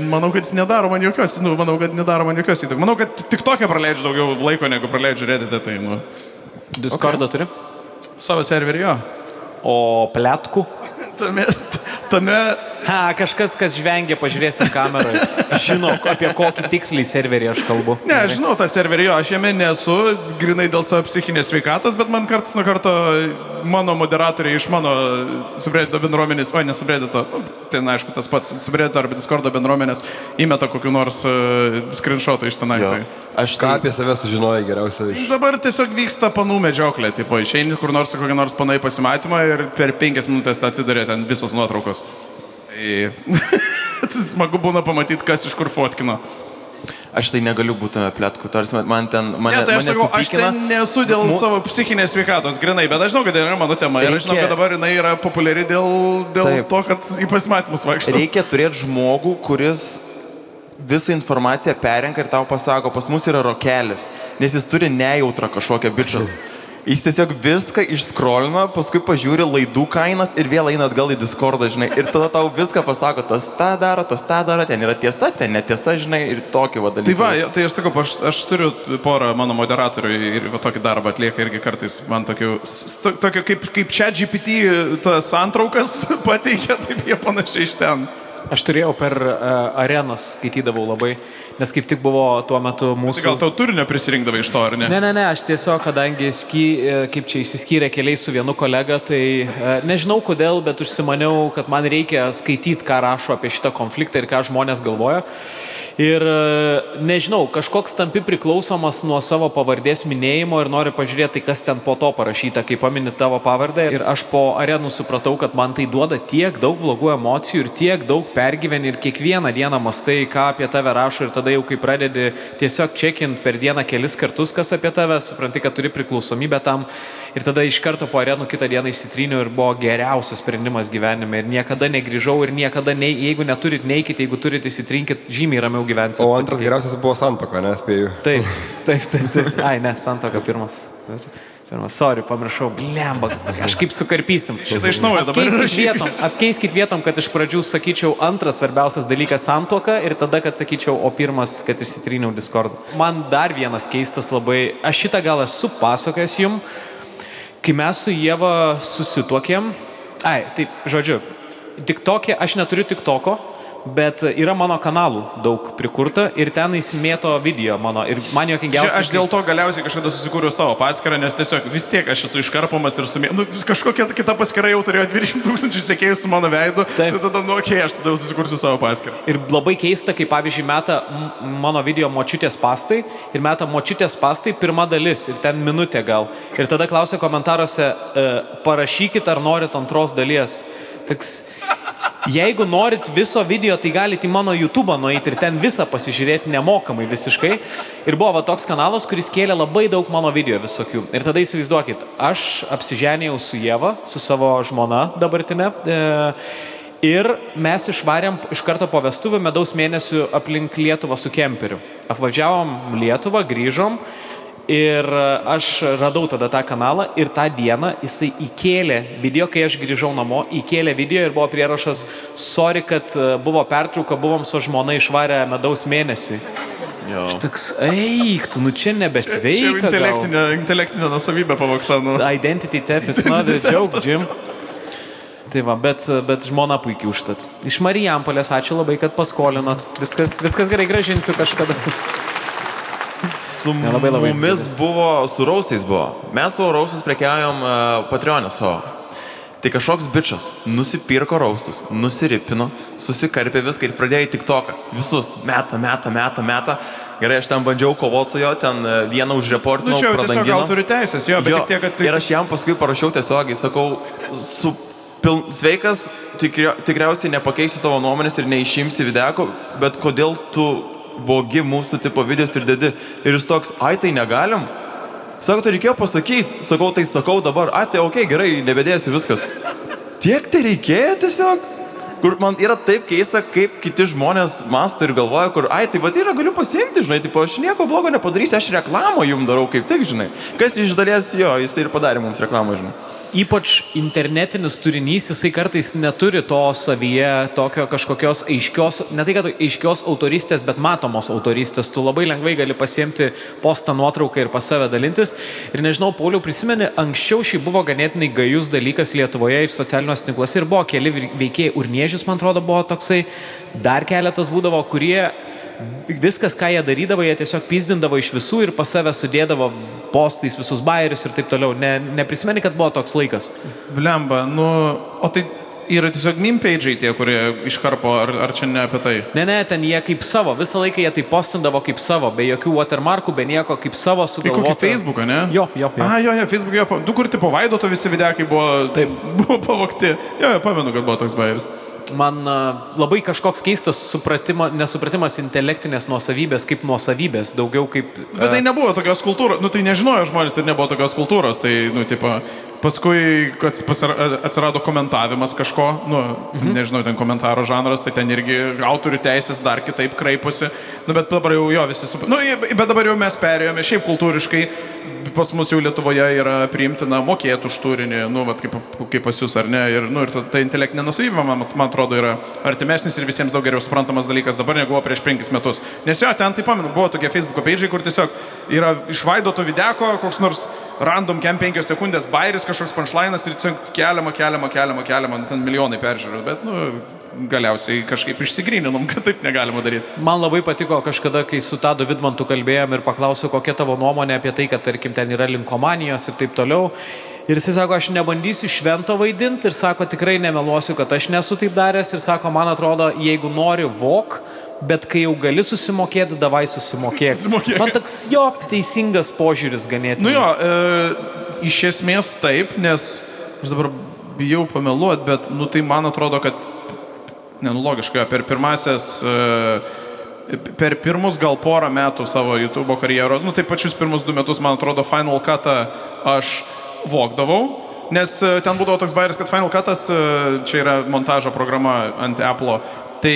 manau, kad jis nedaro man jokios įtakos. Manau, kad tik tokia praleidžiu daugiau laiko, negu praleidžiu Reddit'e, tai Discordą turi? Savo serverį, jo. O pletkų? Tame... Kažkas, kas žvengia, pažiūrėsim kameroje. Žino, apie kokį tiksliai serverį aš kalbu. Ne, aš žinau tą serverį, jo, aš jame nesu, grinai dėl savo psichinės sveikatos, bet man kartas nuo karto mano moderatoriai iš mano subreddito bendruomenės, ne subreddito, ten aišku tas pats subreddito arba Discordo bendruomenės įmeta kokiu nors screenshotą iš tenai. Ką apie save sužinojai geriausiai? Dabar tiesiog vyksta panų medžioklė, tipo, išeini kur nors kokią nors panai pasimatymą ir per 5 minutės atsidarė ten visos nuotraukos. Tai smagu būna pamatyti, kas iš kur fotkino. Aš tai negaliu būti pletkų, tarsi man ten... Aš ten nesu dėl savo psichinės sveikatos, grinai, bet aš žinau, kad yra mano tema ir aš žinau, kad dabar jinai yra populiari dėl to, kad į pasimatymus vaikšto. Reikia turėti žmogų, kuris visą informaciją perenka ir tau pasako, pas mus yra rokelis, nes jis turi nejautrą kažkokią bičas. Jis tiesiog viską išskrolina, paskui pažiūri laidų kainas ir vėl eina atgal į Discordą, žinai. Ir tada tau viską pasako, tas tą daro, ten yra tiesa, ten netiesa, žinai, ir tokį dalyką. Tai aš sakau, aš turiu porą mano moderatorių ir tokį darbą atlieka irgi kartais man tokio kaip ChatGPT tas santraukas pateikia, taip jie panašiai iš ten. Aš turėjau per arenas, skaitydavau labai, nes kaip tik buvo tuo metu mūsų... Tai gal tau turinio prisirinkdavai iš to, ar ne? Ne, aš tiesiog, kadangi kaip čia išsiskyrė keliai su vienu kolega, tai nežinau kodėl, bet užsimaniau, kad man reikia skaityti, ką rašo apie šitą konfliktą ir ką žmonės galvoja. Ir nežinau, kažkoks tampi priklausomas nuo savo pavardės minėjimo ir nori pažiūrėti, kas ten po to parašyta, kai pamini tavo pavardę. Ir aš po arenų supratau, kad man tai duoda tiek daug blogų emocijų ir tiek daug pergyveni ir kiekvieną dieną mastai, ką apie tave rašo ir tada jau kai pradedi tiesiog checkint per dieną kelis kartus, kas apie tave, supranti, kad turi priklausomybę tam. Ir tada iš karto po arenų kitą dieną išsitryniau ir buvo geriausias sprendimas gyvenime. Ir niekada negrįžau ir niekada, jeigu neturit, neikit, jeigu turit, įsitrinkit, žymiai ramiau gyvensi. O antras geriausias buvo Santuoka, nespėjau. Taip. Ai, ne, Santuoka pirmas. Sorry, pamiršau. Blemba, kažkaip sukarpysim. Šitą iš naujo dabar Apkeiskit vietom, kad iš pradžių sakyčiau antras svarbiausias dalykas Santuoka ir tada, kad sakyčiau, o pirmas, kad išsitryniau Discord. Man dar vienas keistas labai, aš šitą gal esu pasakojęs jum, kai mes su Ieva susituokėm. Taip, žodžiu, TikTok'e, aš neturiu TikTok'o, bet yra mano kanalų daug prikurta ir ten įsimėto video mano ir man jokingiausia. Aš dėl to galiausiai kažkada susikūriau savo paskyrą, nes tiesiog vis tiek aš esu iškarpomas ir kažkokia kita paskyra jau turėjo 20 000 sekėjų su mano veidu, tai tada, aš tada susikursiu savo paskyrą. Ir labai keista, kai pavyzdžiui meta mano video močiutės pastai ir meta močiutės pastai pirma dalis ir ten minutė gal. Ir tada klausia komentaruose, parašykit, ar norit antros dalies. Toks, jeigu norit viso video, tai galite į mano YouTube'ą nueiti ir ten visą pasižiūrėti nemokamai visiškai. Ir buvo toks kanalas, kuris kėlė labai daug mano video visokių. Ir tada įsivaizduokit, aš apsiženėjau su Ieva, su savo žmona dabartinė. Ir mes išvarėm iš karto po vestuvių medaus mėnesių aplink Lietuvą su kemperiu. Apvažiavom Lietuvą, grįžom. Ir aš radau tada tą kanalą ir tą dieną jisai įkėlė video, kai aš grįžau namo, įkėlė video ir buvo prierašas, sorry, kad buvo pertrauka, buvom su žmona išvarę medaus mėnesį. Toks, tu, čia nebesveika. Čia intelektinė nusavybė pavogta. Identity theft is not a joke, Jim. Tai va, bet žmona puikiai užtat. Iš Marijampolės, ačiū labai, kad paskolinot. Viskas gerai, grąžinsiu kažkada. Su mumis buvo, su raustais buvo. Mes savo raustus prekiaujam Patreon'e savo. Tai kažkoks bičas nusipirko raustus, nusiripino, susikarpė viską ir pradėjo į TikToką. Visus meta. Gerai, aš ten bandžiau kovoti su jo, ten vieną užreportinau, pradangino. Tiesiog gal turi teisės, bet tik tiek, kad... Ir aš jam paskui parašiau tiesiogiai, sakau, sveikas, tikriausiai nepakeisiu tavo nuomonės ir neišimsi videko, bet kodėl tu vogi mūsų tipo videos ir dedi. Ir jis toks, tai negalim. Sako, tai reikėjo pasakyti. Sakau dabar, tai okei, gerai, nebedėsiu viskas. Tiek tai reikėjo tiesiog. Kur man yra taip keista, kaip kiti žmonės mąsto ir galvoja, kur, tai bet yra, galiu pasiimti, žinai, tipo, aš nieko blogo nepadarysiu, aš reklamą jums darau kaip tik, žinai. Kas iš dalies jis ir padarė mums reklamą, žinai. Ypač internetinis turinys, jisai kartais neturi to savyje tokio kažkokios aiškios, ne tai kad aiškios autoristės, bet matomos autoristės. Tu labai lengvai gali pasiimti postą nuotrauką ir pas save dalintis. Ir nežinau, Pauliau, prisimeni, anksčiau šį buvo ganėtinai gajus dalykas Lietuvoje ir socialiniuose tinkluose ir buvo keli veikėjai, Urniežius, man atrodo, buvo toksai, dar keletas būdavo, kurie viskas, ką jie darydavo, jie tiesiog pizdindavo iš visų ir pas save sudėdavo postais visus bairius ir taip toliau. Neprisimeni, kad buvo toks laikas? Blemba, o tai yra tiesiog meme page'ai tie, kurie iškarpo, ar čia ne apie tai? Ne, ten jie kaip savo, visą laiką jie tai postindavo kaip savo, be jokių watermarkų, be nieko, kaip savo sugalvota. Tai kokį Facebooką, ne? Jo. Jo, Facebook'e, du kur tipo Vaidoto visi videkai buvo pavogti. Jo, pamenu, kad buvo toks bairis. Man labai kažkoks keistas nesupratimas intelektinės nuosavybės kaip nuosavybės, daugiau kaip... Bet tai nebuvo tokios kultūros, tai nežinojo žmonės ir nebuvo tokios kultūros, tai, paskui, kad atsirado komentavimas kažko, nežinau, ten komentaro žanras, tai ten irgi autorių teisės dar kitaip kraiposi, bet dabar jau visi, bet dabar jau mes perėjome, šiaip kultūriškai, pas mus jau Lietuvoje yra priimtina mokėti už turinį, kaip pas jūs ar ne, ir ta intelektinė nusavybė, man atrodo, yra artimesnis ir visiems daug geriau suprantamas dalykas dabar, negu buvo prieš 5 metus. Nes ten, tai pamenu, buvo tokie Facebook'o page'ai, kur tiesiog yra iš Vaidoto videko, koks nors random 5 sekundės bairis, kažkoks punchline'as ir keliama, ten milijonai peržiūrų, bet, galiausiai kažkaip išsigryninom, kad taip negalima daryti. Man labai patiko kažkada, kai su Tadu Vidmantu kalbėjom ir paklausiau, kokia tavo nuomonė apie tai, kad, tarkim, ten yra linkomanijos ir taip toliau. Ir jis sako, aš nebandysiu švento vaidinti ir sako, tikrai nemeluosiu, kad aš nesu taip daręs ir sako, man atrodo, jeigu nori vok, bet kai jau gali susimokėti, davai susimokėti. Man toks teisingas požiūris ganėtinai. Iš esmės taip, nes aš dabar bijau pameluoti, bet tai man atrodo, kad logiškai, per pirmus gal porą metų savo YouTube karjeros, tai pačius pirmus 2 metus, man atrodo, Final Cut'ą aš vogdavau, nes ten būdavo toks bairis, kad Final Cut'as, čia yra montažo programa ant Apple'o, Tai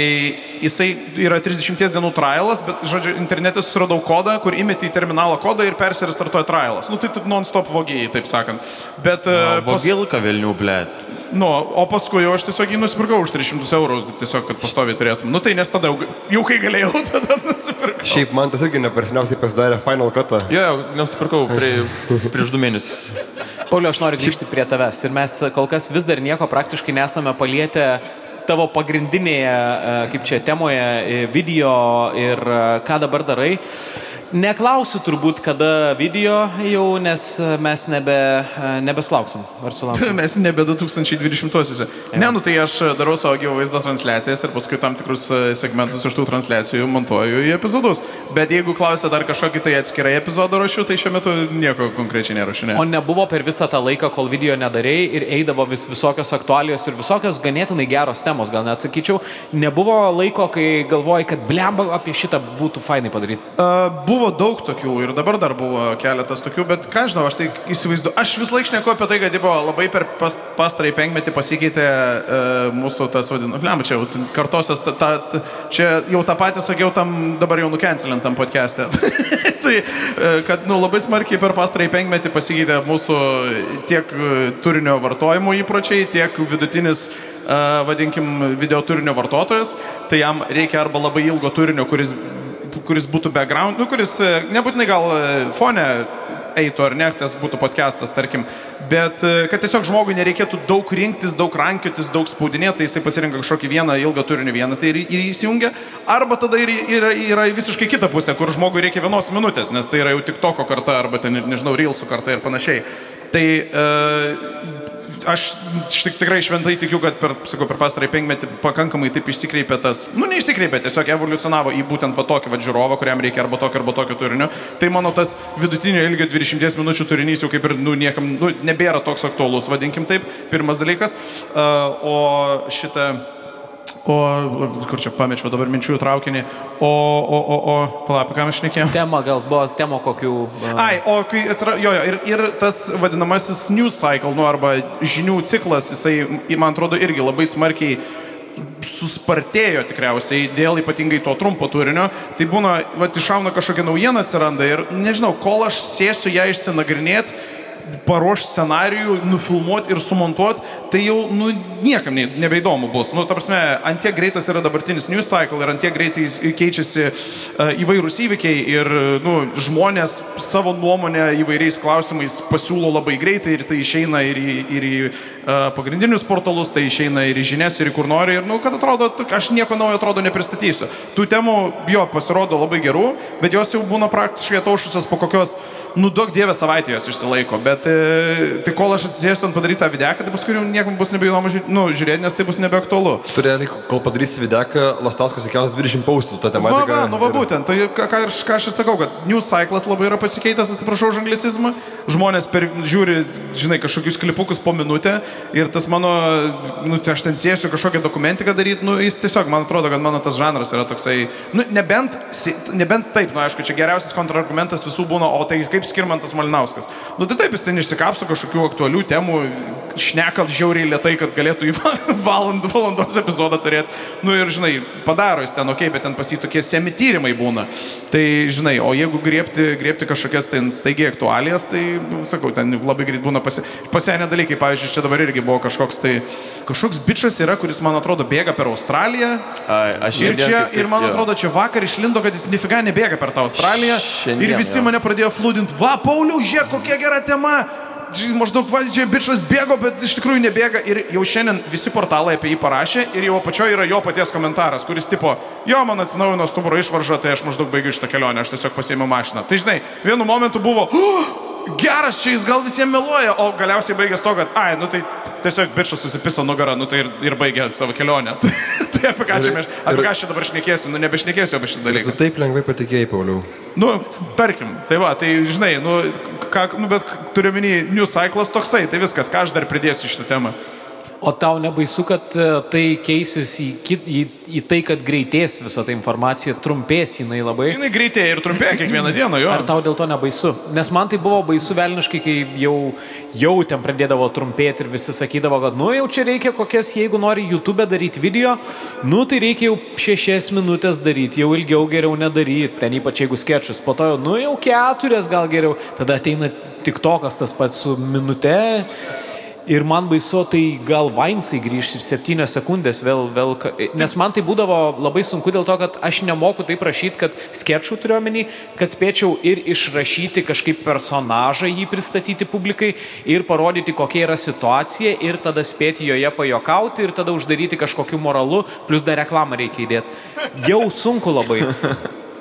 jisai yra 30 dienų trialas, bet, žodžiu, internete susiradau kodą, kur įmeti į terminalą kodą ir persirestartuoja trialas. Nu, tai tu non-stop vogėjai, taip sakant. Bet... Vogilka Vilnių, blėt. Nu, o paskui jau aš tiesiog jį nusipirkau už 300 eurų, tiesiog, kad pastoviai turėtum. Nu, tai nes tada jau kai galėjau, tada nusipirkau. Šiaip man tas irgi neperseniausiai pasidarė Final Cut'ą. Jo, nusipirkau prieš 2 mėnesius. Pauliau, aš noriu grįžti prie tavęs ir mes kol kas vis dar nieko praktiškai nesame palietę tavo pagrindinėje, kaip čia, temoje, video ir ką dabar darai. Neklausiu turbūt, kada video jau, nes mes nebesulauksim. Ar sulauksim? Mes nebe 2020-osiuose. Ne, nu tai aš darau savo gyvo vaizdo transliacijas ir paskui tam tikrus segmentus iš tų transliacijų montuoju į epizodus. Bet jeigu klausite dar kažkokį tai atskirai epizodą rašiu, tai šiuo metu nieko konkrečiai nerašiu. Ne. O nebuvo per visą tą laiką, kol video nedarei ir eidavo visokios aktualijos ir visokios ganėtinai geros temos, gal net sakyčiau, nebuvo laiko, kai galvojai, kad blemba apie šitą būtų fainai padaryti? Buvo daug tokių ir dabar dar buvo keletas tokių, bet ką žinau, aš tai įsivaizduoju. Aš vis laik šneku apie tai, kad labai per pastarąjį penkmetį pasikeitė mūsų tas vadinu. Blemba, čia kartosios, čia jau tą patį sakiau tam dabar jau nukencelintam podcast'e. Tai, kad labai smarkiai per pastarąjį penkmetį pasikeitė mūsų tiek turinio vartojimo įpročiai, tiek vidutinis vadinkim video turinio vartotojas, tai jam reikia arba labai ilgo turinio, kuris būtų background, kuris nebūtinai gal fone eitų ar ne, tas būtų podcastas, tarkim, bet kad tiesiog žmogui nereikėtų daug rinktis, daug rankiotis, daug spaudinėti, tai jisai pasirinka kažkokį vieną ilgą turinį vieną, tai ir įsijungia, arba tada yra visiškai kita pusė, kur žmogui reikia 1 minutės, nes tai yra jau TikToko karta, arba ten, nežinau, Reelsų karta ir panašiai. Tai aš tikrai šventai tikiu, kad per pastarąjį penkmetį pakankamai taip išsikreipė tas, neišsikreipė, tiesiog evoliucionavo į būtent va tokį žiūrovą, kuriam reikia arba tokio turinio. Tai mano tas vidutinio ilgio 20 minučių turinys jau kaip ir niekam nebėra toks aktualus, vadinkim taip, pirmas dalykas. Kur čia pamečiau dabar minčių traukinį, palauk, ką mes šnekėjom? Tema, gal buvo tema kokių... Kai atsirado, ir tas vadinamasis news cycle, arba žinių ciklas, jisai, man atrodo, irgi labai smarkiai suspartėjo tikriausiai dėl ypatingai to trumpo turinio. Tai būna, iššauna kažkokia naujiena atsiranda ir nežinau, kol aš sėsiu ją išsinagrinėti, paruošti scenarijų, nufilmuoti ir sumontuoti, tai jau niekam nebeįdomu bus. Ta prasme, antiek greitas yra dabartinis news cycle ir antiek greitai keičiasi įvairūs įvykiai ir žmonės savo nuomonę įvairiais klausimais pasiūlo labai greitai ir tai išeina ir į pagrindinius portalus, tai išeina ir į žinias, ir į kur nori. Ir, kad atrodo, aš nieko naujo atrodo nepristatysiu. Tų temų, pasirodo labai gerų, bet jos jau būna praktiškai ataušusios po kokios, duok dievę savaitę jos išsilaiko. Bet tai kol aš atsisėsiu ant padarytą videką, tai paskui niekam bus nebeįdomu žiūrėti, nes tai bus nebeaktualu. Tu realiai, kol padarysi videką, Lastauskas įkels 20 paustų tą tematiką. Būtent. Tai ką aš ir sakau, kad news cyclas labai yra pasikeitęs, atsiprašau už anglicizmą. Žmonės žiūri, žinai, kažkokius klipukus po minutę ir tas mano, aš ten sėsiu kažkokią dokumentiką daryti, jis tiesiog, man atrodo, kad mano tas žanras yra toksai, nebent taip, aišku, čia geriausias kontrargumentas visų būna, o tai kaip Skirmantas Malinauskas. Tai taip, jis ten išsikapsto kažkokių aktualių temų, šneka žiauriai lėtai, kad galėtų į valandos epizodą turėti. Ir, žinai, padaro jis ten, bet ten pas jį tokie semi-tyrimai būna. Tai, žinai, o jeigu griebti kažkokias ten staigiai aktualijas, tai, sakau, ten labai greit būna pasenę dalykai. Pavyzdžiui, čia dabar irgi buvo kažkoks bičas yra, kuris, man atrodo, bėga per Australiją. Ir man atrodo, čia vakar išlindo, kad jis nifiga nebėga per tą Australiją. Ir visi mane pradėjo flūdinti. Va, Pauliau, žiūrėk, kokia gera tema. Maždaug, čia bičas bėgo, bet iš tikrųjų nebėga. Ir jau šiandien visi portalai apie jį parašė ir jau apačioje yra jo paties komentaras, kuris tipo, man atsinaujino stuburo išvaržą, tai aš maždaug baigiu šitą kelionę, aš tiesiog pasiėmiau mašiną. Tai žinai, vienu momentu buvo, geras, čia jis gal visiems meluoja, o galiausiai baigęs to, kad, tai tiesiog bičas susipiso nugarą, tai ir baigė savo kelionę. Tai apie ką čia dabar šnekėsiu, nebešnekėsiu apie šitą dalyką. Tu taip lengvai patikėjai, Pauliau. Tarkim, tai va, tai žinai, bet turiu minį news cyclas toksai, tai viskas, ką aš dar pridėsiu šitą temą. O tau nebaisu, kad tai keisis į tai, kad greitės visą tą informaciją, trumpės jinai labai? Jinai greitėja ir trumpėja kiekvieną dieną, jo. Ar tau dėl to nebaisu? Nes man tai buvo baisu velniškai, kai jau ten pradėdavo trumpėti ir visi sakydavo, kad jau čia reikia kokias, jeigu nori YouTube daryti video, tai reikia jau 6 minutės daryti, jau ilgiau geriau nedaryti, ten ypač jeigu skečus, po to jau 4 gal geriau, tada ateina TikTokas tas pats su minute. Ir man baisu, tai gal Vainsai grįžti ir 7 sekundės vėl, nes man tai būdavo labai sunku dėl to, kad aš nemoku taip rašyti, kad skečų turiu omeny, kad spėčiau ir išrašyti kažkaip personažą, jį pristatyti publikai ir parodyti, kokia yra situacija ir tada spėti joje pajokauti ir tada uždaryti kažkokiu moralu, plus dar reklamą reikia įdėti. Jau sunku labai.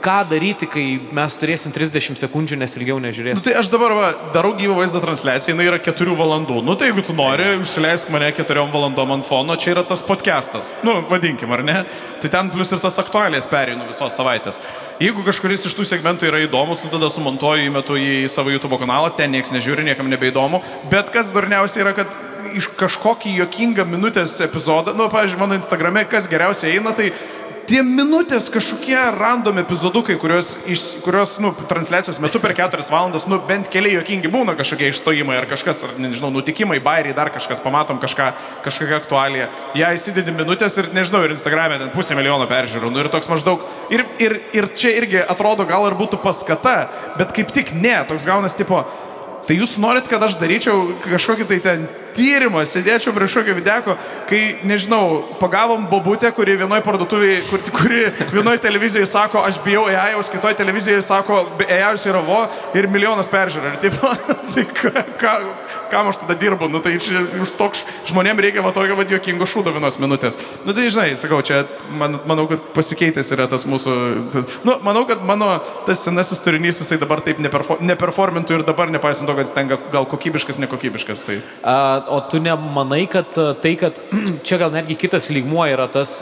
Ką daryti, kai mes turėsim 30 sekundžių, nes ilgiau nežiūrėsim? Tai aš dabar darau gyvą vaizdą transliaciją, jinai yra 4 valandų. Tai jeigu tu nori, užsileisk mane 4 valandom ant fono, čia yra tas podcastas. Vadinkim, ar ne? Tai ten plus ir tas aktualijas pereinu visos savaitės. Jeigu kažkuris iš tų segmentų yra įdomus, tada sumontuoju, įmetu į savo YouTube kanalą, ten nieks nežiūri, niekam nebeįdomu. Bet kas durniausia yra, kad iš kažkokį juokingą minutės epizodą, pavyzdžiui, mano Instagrame, kas geriausiai eina, tai tie minutės kažkokie random epizodukai, kurios transliacijos metu per 4 valandas, bent keli juokingi būna kažkokie išstojimai ar kažkas, ar nežinau, nutikimai, bairiai, dar kažkas, pamatom kažkokią aktualiją. Ja įsidedi minutės ir nežinau, ir Instagram'e ten 500 000 peržiūrų. Ir toks maždaug, ir čia irgi atrodo gal ir būtų paskata, bet kaip tik ne, toks gaunas tipo, tai jūs norit, kad aš daryčiau kažkokį tai ten tyrimą, sėdėčiau prie kažkokio videko, kai, nežinau, pagavom bobutę, kuri vienoje parduotuvėje, kuri vienoje televizijoje sako, aš bijau EA'aus, kitoje televizijoje sako, EA'aus yra ir 1 milijonas peržiūrų. Tai kam aš tada dirbu? Tai už toks žmonėm reikia tokio juokingo šūdo 1 minutės. Tai žinai, sakau, čia manau, kad pasikeitęs yra tas mūsų... Manau, kad mano tas senasis turinys, jisai dabar taip neperformintų ir dabar nepaisant to, kad jis ten gal kokybiškas, nekokybiškas. O tu nemanai, kad čia gal netgi kitas lygmuo yra tas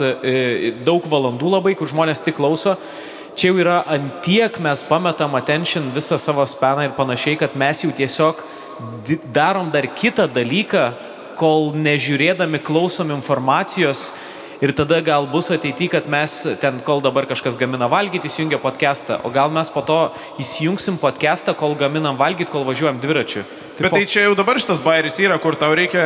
daug valandų labai, kur žmonės tik klauso, čia jau yra antiek mes pametam attention visą savo speną ir panašiai, kad mes jau tiesiog darom dar kitą dalyką, kol nežiūrėdami klausom informacijos. Ir tada gal bus ateity, kad mes ten, kol dabar kažkas gamina valgyti, įsijungia podcastą, o gal mes po to įsijungsim podcastą, kol gaminam valgyti, kol važiuojam dviračiu. Bet tai čia jau dabar šitas bairis yra, kur tau reikia,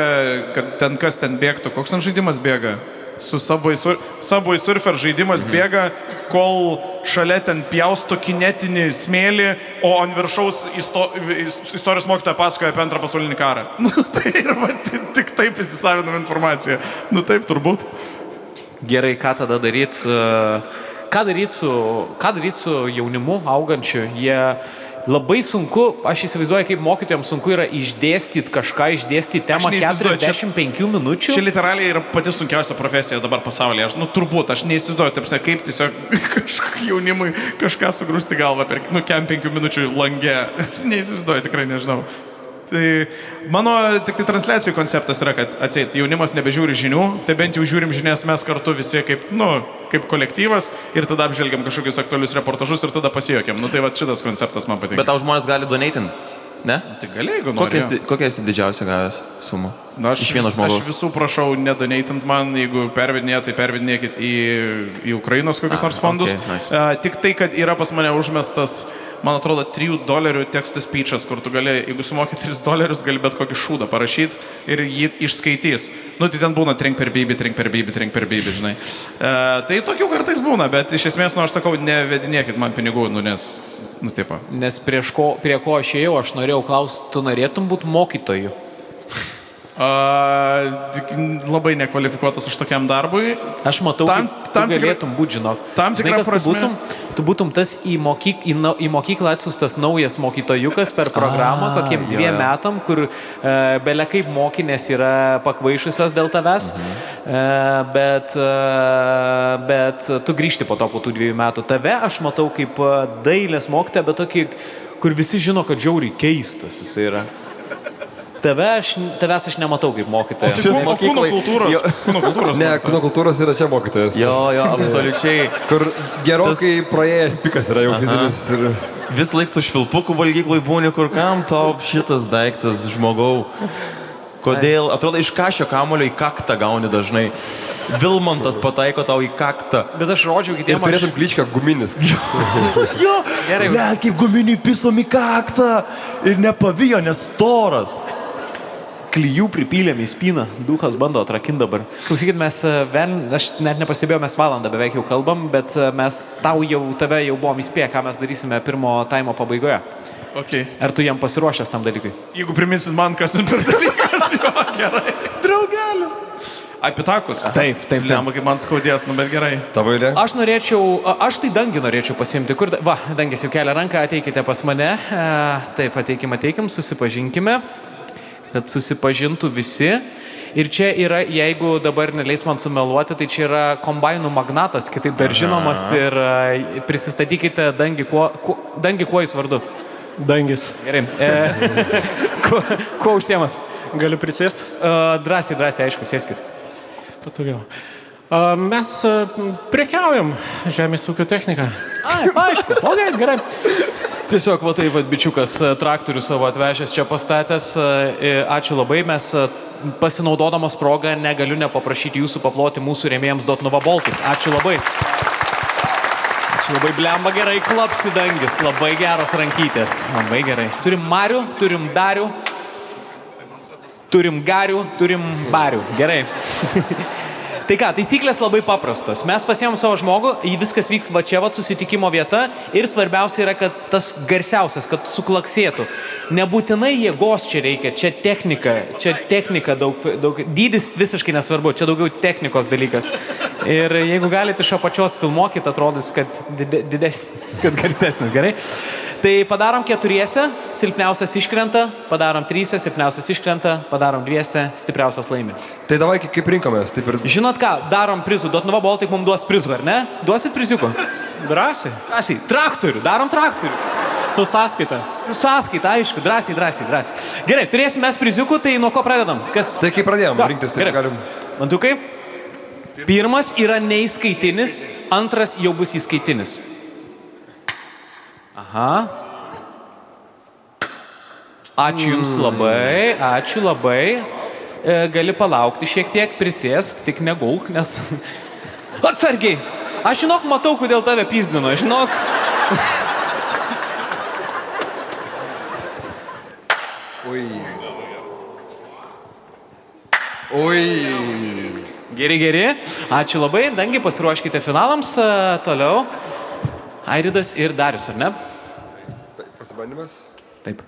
kad ten kas ten bėgtų. Koks ten žaidimas bėga? Su Subway Surfer žaidimas bėga, kol šalia ten pjausto kinetinį smėlį, o ant viršaus istorijos mokytoja pasakoja apie Antrą pasaulinį karą. Tai ir tik taip įsisavinam informaciją. Taip turbūt. Gerai, ką tada daryti? Ką daryti su jaunimu augančiu? Jie labai sunku, aš įsivaizduoju, kaip mokytojams sunku yra išdėstyti kažką, išdėstyti temą 45 minučių. Čia literaliai yra pati sunkiausia profesija dabar pasaulyje. Turbūt, aš neįsivaizduoju, kaip tiesiog kažkokį jaunimui kažką sugrūsti galvą per 5 minučių lange. Aš neįsivaizduoju, tikrai nežinau. Tai mano tik tai transliacijų konceptas yra, kad atseit jaunimas nebežiūri žinių, tai bent jau žiūrim žinias mes kartu visi kaip kolektyvas ir tada apžvelgiam kažkokius aktualius reportažus ir tada pasijuokiam. Tai šitas konceptas man patinka. Bet tau žmonės gali donatin, ne? Tai gali, jeigu nori. Kokia esi didžiausia gavęs sumą? Aš visų prašau nedonatint man, jeigu pervedinėt, tai pervedinėkit į Ukrainos kokius nors fondus. Okay, Tik tai, kad yra pas mane užmestas, man atrodo, $3 tekstas speechas, kur tu gali, jeigu sumoki $3, gali bet kokį šūdą parašyti ir jį išskaitys. Tai ten būna trink per bybį, žinai. Tai tokių kartais būna, bet iš esmės, aš sakau, nevedinėkit man pinigų, nes, taip. Nes prie ko aš ėjau, aš norėjau klausti, tu norėtum būti mokytoju? Labai nekvalifikuotas aš tokiam darbui. Aš matau, tu galėtum būti, žinok. Žinai, kas tu būtum tas į mokyklą atsiųstas naujas mokytojukas per programą kokiem 2 metam, kur belia kaip mokinės yra pakvaišusios dėl tavęs, bet tu grįžti po tų 2 metų. Tave aš matau kaip dailės mokytoją, bet tokį, kur visi žino, kad žiauriai keistas jis yra. Tavęs aš nematau kaip mokytoja. Kūno kultūros. Ne, kūno kultūros yra čia mokytojas. Jo, absoliučiai. Kur gerokai praėjęs pikas yra jau fizinis. Vis laik su švilpuku valgykloj būni, kur kam tau šitas daiktas žmogau. Kodėl? Atrodo, iš kašio kamulio į kaktą gauni dažnai. Vilmantas pataiko tau į kaktą. Bet aš rodžiau Ir kitiems. turėtum kličką guminis. Jo, Gerai. net kaip guminiui pisom į kaktą. Ir nepavijo, nes storas. Klijų pripylėm į spyną, duhas bando atrakinti dabar. Klausykit, mes, aš net nepastebėjau, mes valandą beveik jau kalbam, bet mes tave jau buvom įspėję, ką mes darysime pirmo taimo pabaigoje. Okay. Ar tu jam pasiruošęs tam dalykui? Jeigu priminsit man, kas ten per dalykas, jo, gerai. Draugelis. Apie takus. Taip. Lemba, kaip man skaudės, nu bet gerai. Tavo eilė? Aš tai Dangį norėčiau pasiimti. Va, Dangis jau kelia ranką, ateikite pas mane. Taip, ateikim, susipažinkime, kad susipažintų visi. Ir čia yra, jeigu dabar neleis man sumeluoti, tai čia yra kombainų magnatas, kitaip dar žinomas. Ir prisistatykite Dangį, kuo jis vardu? Dangis. Gerai. Kuo užsiemat? Galiu prisėsti? Drąsiai, aišku, sėskit. Patogiau. Mes prekiaujam žemės ūkio techniką. Aišku, gerai. Tiesiog, va taip, bičiukas traktorių savo atvežęs čia pastatęs. Ačiū labai, mes pasinaudodamas progą negaliu nepaprašyti jūsų paploti mūsų rėmėjams Dotnuva Baltic. Ačiū labai. Blemba, gerai klapsi Dangis, labai geros rankytės. Labai gerai. Turim Marių, turim Darių, turim Garių, turim Barių. Gerai. Tai ką, taisyklės labai paprastos. Mes pasiėmėm savo žmogų, viskas vyks va čia, susitikimo vieta ir svarbiausia yra, kad tas garsiausias, kad suklaksėtų. Nebūtinai jėgos čia reikia, čia technika daug, dydis visiškai nesvarbu, čia daugiau technikos dalykas. Ir jeigu galite iš apačios filmuokit, atrodys, kad didesnis, kad garsesnis, gerai? Tai padarom 4, silpniausias iškrenta, padarom 3, silpniausias iškrenta, padarom 2, stipriausias laimi. Tai davai, kaip rinkomės? Taip ir... Žinot ką, darom prizų, Dotnuva Baltic mums duos prizų, ar ne? Duosit priziuko? Drąsiai. Traktorių, darom traktorių. Su sąskaita. Aišku, drąsiai. Gerai, turėsim mes priziukų, tai nuo ko pradedam? Tai kaip pradėjom rinktis, tai galim... Mantukai? Pirmas yra neįskaitinis, antras jau bus įskaitinis. Aha. Ačiū Jums labai, ačiū labai. Gali palaukti šiek tiek, prisėsk, tik negulk, nes... Atsargiai! Aš matau, kodėl tave pyzdino, Oi. Geri. Ačiū labai. Dangi, pasiruoškite finalams. Toliau. Airidas ir Darius, ar ne? Pasibandymas. Taip.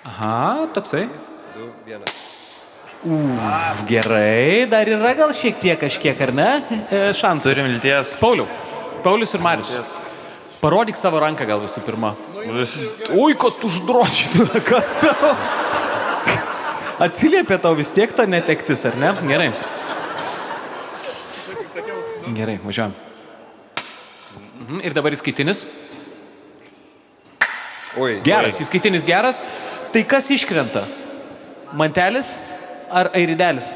Aha, toksai. 3, 2, 1. Gerai. Dar yra gal šiek tiek kažkiek, ar ne? Šansų. Turim vilties. Paulius ir Marius. Parodyk savo ranką gal visų pirma. Ui, kad uždrošytų. Kas tau? Atsiliepė tau vis tiek ta netektis, ar ne? Gerai, važiuojam. Ir dabar įskaitinis. Geras, įskaitinis geras. Tai kas iškrenta? Mantelis ar airidelis?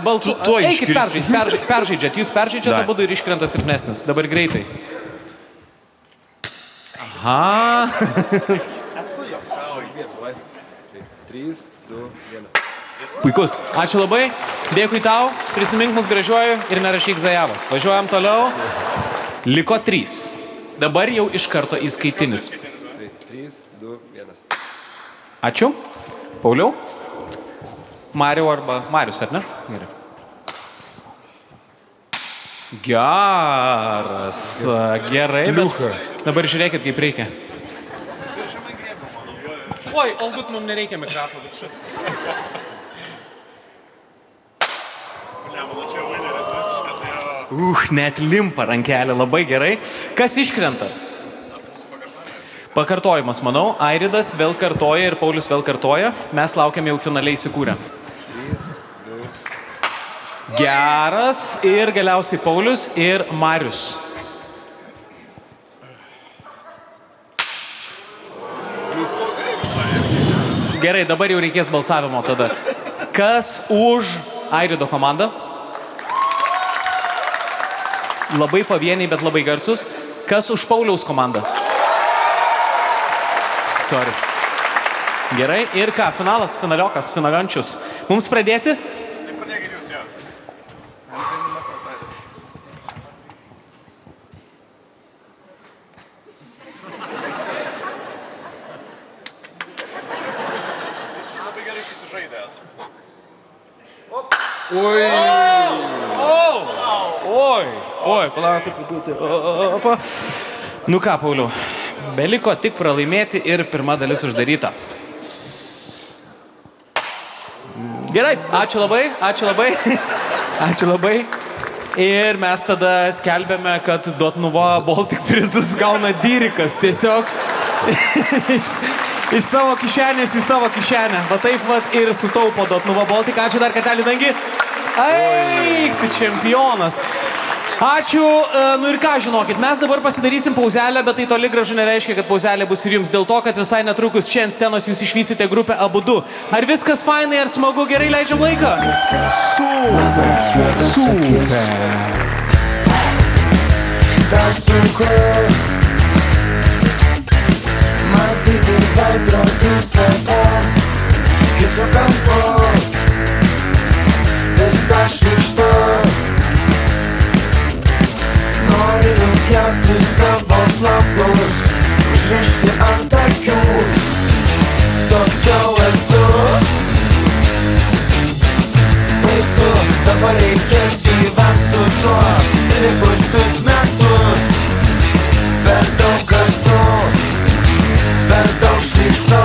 Balsu. Eikit, peržaidžiat. Jūs peržaidžiat, abudu ir iškrenta silpnesnis. Dabar greitai. Aha. 3, 2, 1. Puikus. Ačiū labai. Dėkui tau. Prisimink mus gražiuoju ir nerašyk Zajavos. Važiuojam toliau. Liko 3. Dabar jau iš karto įskaitinis. 3, 2, 1. Ačiū. Pauliau. Mariau arba Marius, ar ne? Geras. Gerai. Dabar žiūrėkit, kaip reikia. Oi, galbūt mums nereikia mikrofo. Net limpa rankelė, labai gerai. Kas iškrenta? Pakartojimas, manau. Airidas vėl kartoja ir Paulius vėl kartoja. Mes laukiam jau finaliai įsikūrę. Geras. Ir galiausiai Paulius ir Marius. Gerai, dabar jau reikės balsavimo tada. Kas už Airido komandą? Labai pavieniai, bet labai garsus. Kas už Pauliaus komandą? Sorry. Gerai, ir ką, finalas, finaliokas, finaliančius. Mums pradėti? Pradėkit jūs, jo. Labai gerai susižaidę esate. Oi, palaukit truputį. Opa. Nu ką, Pauliau, beliko tik pralaimėti ir pirma dalis uždaryta. Gerai, ačiū labai. Ačiū labai. Ir mes tada skelbėme, kad Dotnuva Baltic prizus gauna Dyrikas. Tiesiog iš savo kišenės į savo kišenę. Va taip vat ir sutaupo Dotnuva Baltic. Ačiū dar kartelį, Dangi. Eik, tu čempionas. Ačiū. Nu ir ką, žinokit, mes dabar pasidarysim pauzelę, bet tai toli gražu nereiškia, kad pauzelė bus ir jums. Dėl to, kad visai netrukus čia ant scenos jūs išvysite grupę Abudu. Ar viskas fainai, ar smagu, gerai leidžiam laiką? Super. Tau sunku matyti veidrodį save kitu kampu. Vis dar šlykštu, nori nupjauti savo plaukus, užrišti ant akių. Toks jau esu, baisu, dabar reikės gyvent su tuo likusius metus. Per daug garsu, per daug šlykštu,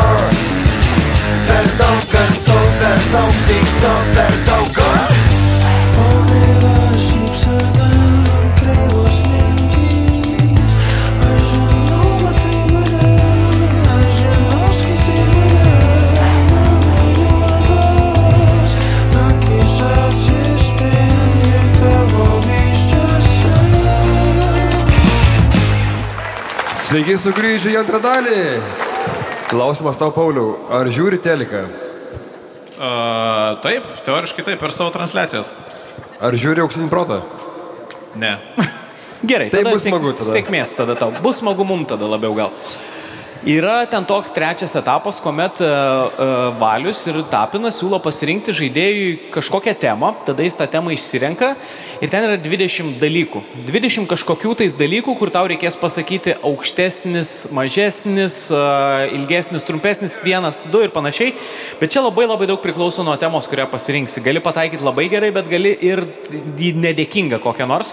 per daug garsu, per daug šlykštu, per daug garsu. Sveiki sugrįžę į antrą dalį. Klausimas tau, Pauliau, ar žiūri teliką? Taip, teoriškai taip, per savo transliacijas. Ar žiūri Auksinį protą? Ne. Gerai, Tai tada bus smagu tada. Sėkmės tada tau. Bus smagu mum tada labiau gal. Yra ten toks trečias etapas, kuomet Valius ir Tapinas siūlo pasirinkti žaidėjui kažkokią temą, tada jis tą temą išsirenka ir ten yra 20 dalykų. 20 kažkokių tais dalykų, kur tau reikės pasakyti aukštesnis, mažesnis, ilgesnis, trumpesnis, 1, 2 ir panašiai. Bet čia labai daug priklauso nuo temos, kurią pasirinksi. Gali pataikyti labai gerai, bet gali ir nedėkinga kokią nors.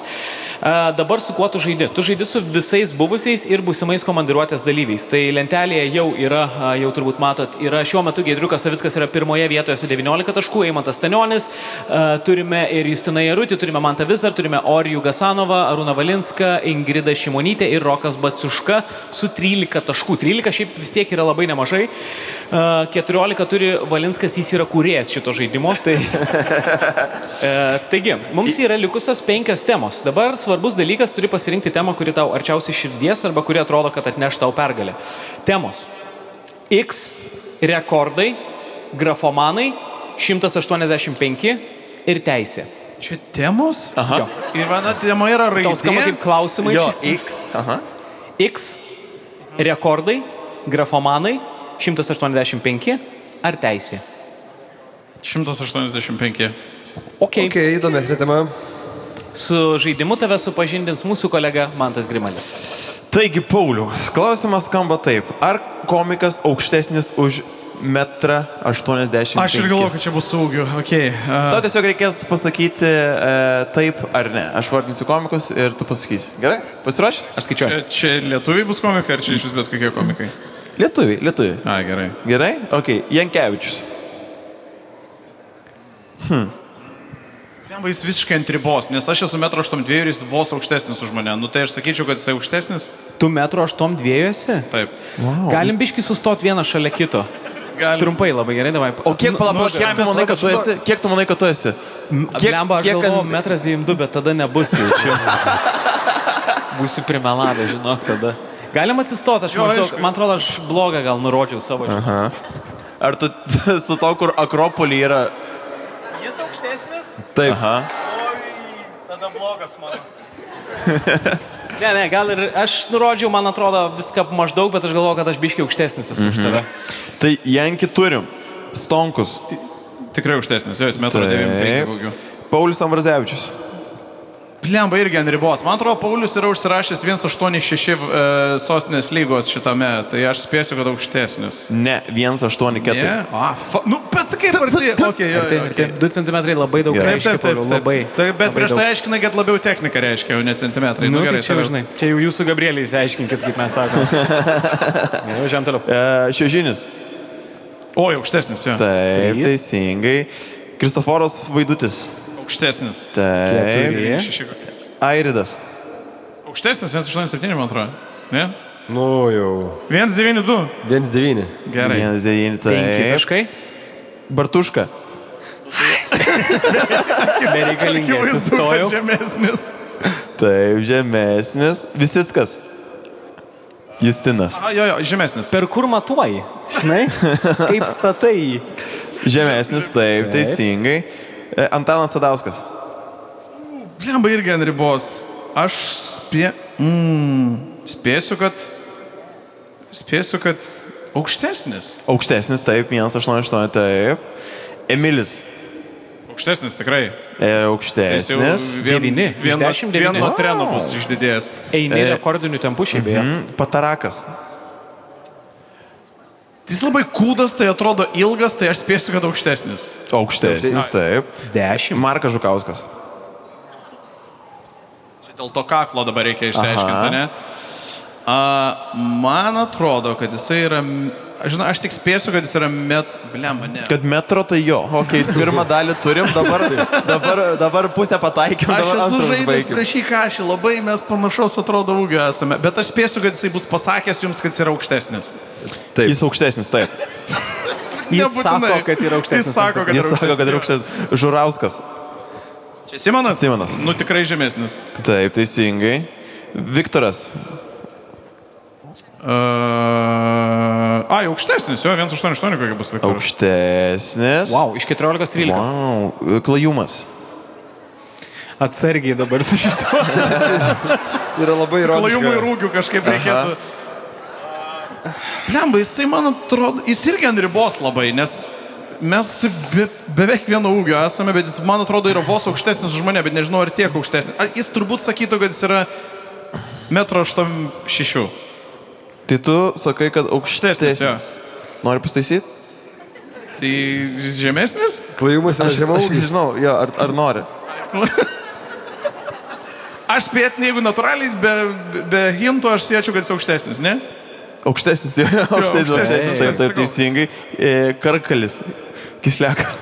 Dabar su kuo tu žaidi? Tu žaidi su visais buvusiais ir būsimais komandiruotės dalyviais. Tai lentelėje jau yra, jau turbūt matot, yra šiuo metu Giedriukas Savickas yra pirmoje vietoje su 19 taškų, Eimantas Stanionis, turime ir Justiną Jarutį, turime Mantą Vizar, turime Orijų Gasanovą, Arūną Valinską, Ingridą Šimonytę ir Rokas Baciuška su 13 taškų. 13 šiaip vis tiek yra labai nemažai. 14 turi Valinskas, jis yra kūrėjas šito žaidimo. Taigi, mums yra likusios 5 temos. Dabar svarbus dalykas, turi pasirinkti temą, kuri tau arčiausiai širdies arba kuri atrodo, kad atneš tau pergalę. Temos. X, rekordai, grafomanai, 185 ir teisė. Čia temos? Aha. Ir viena tema yra raidė. Tau skamba kaip klausimai. Jo, čia. X. Aha. X, rekordai, grafomanai, 185 ar teisė. 185. Ok. Įdomesnė tema. Su žaidimu tave supažindins mūsų kolega Mantas Grimalis. Taigi, Pauliau, klausimas skamba taip. Ar komikas aukštesnis už 1,85 m? Aš ir galvoju, kad čia bus saugiu. Okay. Tau tiesiog reikės pasakyti taip ar ne. Aš vardinsiu komikus ir tu pasakysi. Gerai? Pasiruošęs? Aš skaičiuoju. Čia lietuviai bus komikai, ar čia iš vis bet kokie komikai? Lietuviai. Gerai. Gerai? Ok. Jankevičius. Jis visiškai ant ribos, nes aš esu 1,82 m ir jis vos aukštesnis už mane. Nu tai aš sakyčiau, kad jisai aukštesnis. Tu 1,82 m esi? Taip. Wow. Galim biškį sustoti vieną šalia kito. Galim. Trumpai labai gerai, davai. O kiek palabos, kiek tu manai, kad tu esi? Kiek tu manai, kad tu esi? Blemba, aš galvoju 1,92 m, bet tada nebus jaučiu. Būsiu primelada, žinok, tada. Galim atsistoti, aš maždaug, man atrodo, aš blogą gal nurodžiau savo. Aha. Ar tu su to, kur Akropolį yra... Jis aukštesnis? Taip. Aha. Oi, tada blogas mano. Ne, gal ir aš nurodžiau, man atrodo, viską maždaug, bet aš galvoju, kad aš biškiai aukštesnis esu už tave. Tai Jankį turim. Stonkus. Tikrai aukštesnis, jau jis 1,95 m. Paulius Ambrazevičius. Blemba irgi ant ribos. Man atrodo, Paulius yra užsirašęs 1,86 sostinės lygos šitame, tai aš spėsiu, kad aukštesnis. Ne, 1,84. Ne? Nu, bet kaip arti. Arti 2 cm labai daug reiškia, labai. Bet prieš tai aiškinai, kad labiau technika reiškia, o ne centimetrai. Nu, gerai, čia, žinai, čia jau jūsų Gabrieliai įsiaiškinkit, kaip mes sakome. Važiuojam toliau. Šiožinis. Oi, aukštesnis, jo. Taip, teisingai. Kristoforas Vaidutis. Aukštesnis. Taip. Airidas. Aukštesnis, 1,87 man atrodo. Ne? Nu jau. 1,92. 1,9. Gerai. 1,9. 5 taškai. Bartuška. Bereikalingai atsistojau. Žemesnis. Taip, žemesnis. Visickas. Justinas. Jo, žemesnis. Per kur matuoji? Žinai, kaip statai jį? Žemesnis, taip, teisingai. Antanas Sadauskas. Blemba irgi ant ribos. Aš spėsiu, kad aukštesnis. Aukštesnis, taip, 1,88, taip. Emilis. Aukštesnis, tikrai. Aukštesnis. 9 iš 10, 9. Vieno treno bus išdidėjęs. Eini rekordinių tempų šiaip beje. Patarakas. Jis labai kūdas, tai atrodo ilgas, tai aš spėsiu, kad aukštesnis. Aukštesnis, taip. 10. Markas Žukauskas. Čia dėl to kaklo dabar reikia išsiaiškinti, ne? Man atrodo, kad jisai yra... Žinau, aš tik spėsiu, kad jis yra Blemba, ne. Kad metro tai jo. Ok, pirmą dalį turim, dabar pusę pataikėm. Aš esu žaidęs prieš jį Kašį, labai mes panašaus atrodo ūgio esame. Bet aš spėsiu, kad jisai bus pasakęs jums, kad jis yra aukštesnis. Taip. Jis aukštesnis, taip. Jis sako, kad yra aukštesnis. Jis sako, kad yra aukštesnis. Žurauskas. Čia Simonas? Simonas. Nu, tikrai žemesnis. Taip, teisingai. Viktoras. Aukštesnis, jo, 1,88 kokia bus Viktoras. Aukštesnis. Wow, iš 14-13. Wow, Klajumas. Atsargiai dabar su šituo. Yra labai ironiška. Klajumui rūgių kažkaip reikėtų. Blemba, jisai, man atrodo, jis irgi ant ribos labai, nes mes beveik vieno ūgio esame, bet jis, man atrodo, yra vos aukštesnis už mane, bet nežinau, ar tiek aukštesnis. Ar jis turbūt sakytų, kad jis yra 1,86 m. Tai tu sakai, kad aukštesnis. Nori pastaisyti? Tai jis žemesnis? Klajumas yra žemaugis. Aš nežinau, jo, ar nori. Aš spėtinį, jeigu natūraliai, be hinto, aš siečiau, kad jis aukštesnis, ne? Aukštesnis, jo, aukštesnis. Taip, teisingai. Karkalis. Kislekas.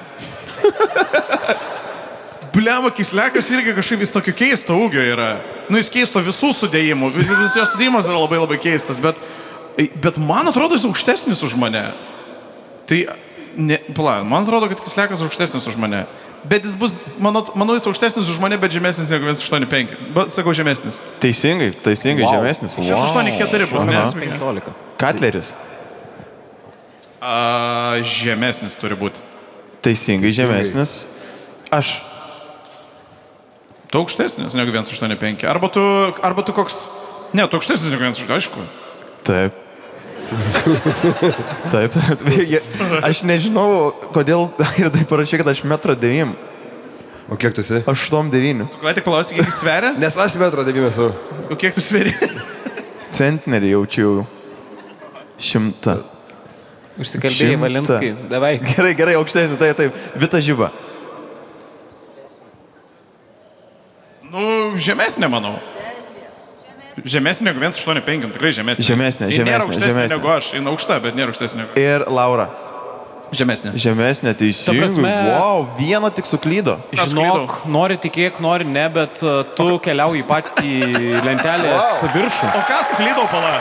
Blemba, Kislekas irgi kažkaip jis tokio keisto ūgio yra. Nu, jis keisto visų sudėjimų. Visas jo sudėjimas yra labai labai keistas, bet man atrodo, jis aukštesnis už mane. Tai, man atrodo, kad Kislekas aukštesnis už mane. Bet jis bus, manau, jis aukštesnis už mane, bet žemesnis negu 1,85. Bet sakau, žemesnis. Teisingai, žemesnis. 1,84 bus, ne? 15. Katleris. Žemesnis turi būti. Teisingai, žemesnis. Aš. Tu aukštesnis negu 1,85. Arba tu koks... Ne, tu aukštesnis negu 1,85, aišku. Taip. Taip. Aš nežinau, kodėl Airidai parašė, kad aš 1,9 m. O kiek tu esi? 8,9 m. Tu ką tik paklausai, kiek jis sveria? Nes aš 1,9 m esu. O kiek tu sveri? Centnerį jaučiu 100. Užsikalbėjai, Valinskai. Davai. Gerai, aukštesnis, taip. Vita Žiba. Nu, žemesnė, manau. Žemesnė negu 1,85, tikrai žemesnė. Žemesnė. Ji nėra aukštesnė negu aš, ji aukšta, bet nėra aukštesnė negu. Ir Laura. Žemesnė. Žemesnė, teisingai. Wow, vieną tik suklydo. Žinok, nori tikėk, nori ne, bet tu keliauji patį lentelės viršų. O ką suklydau, pala?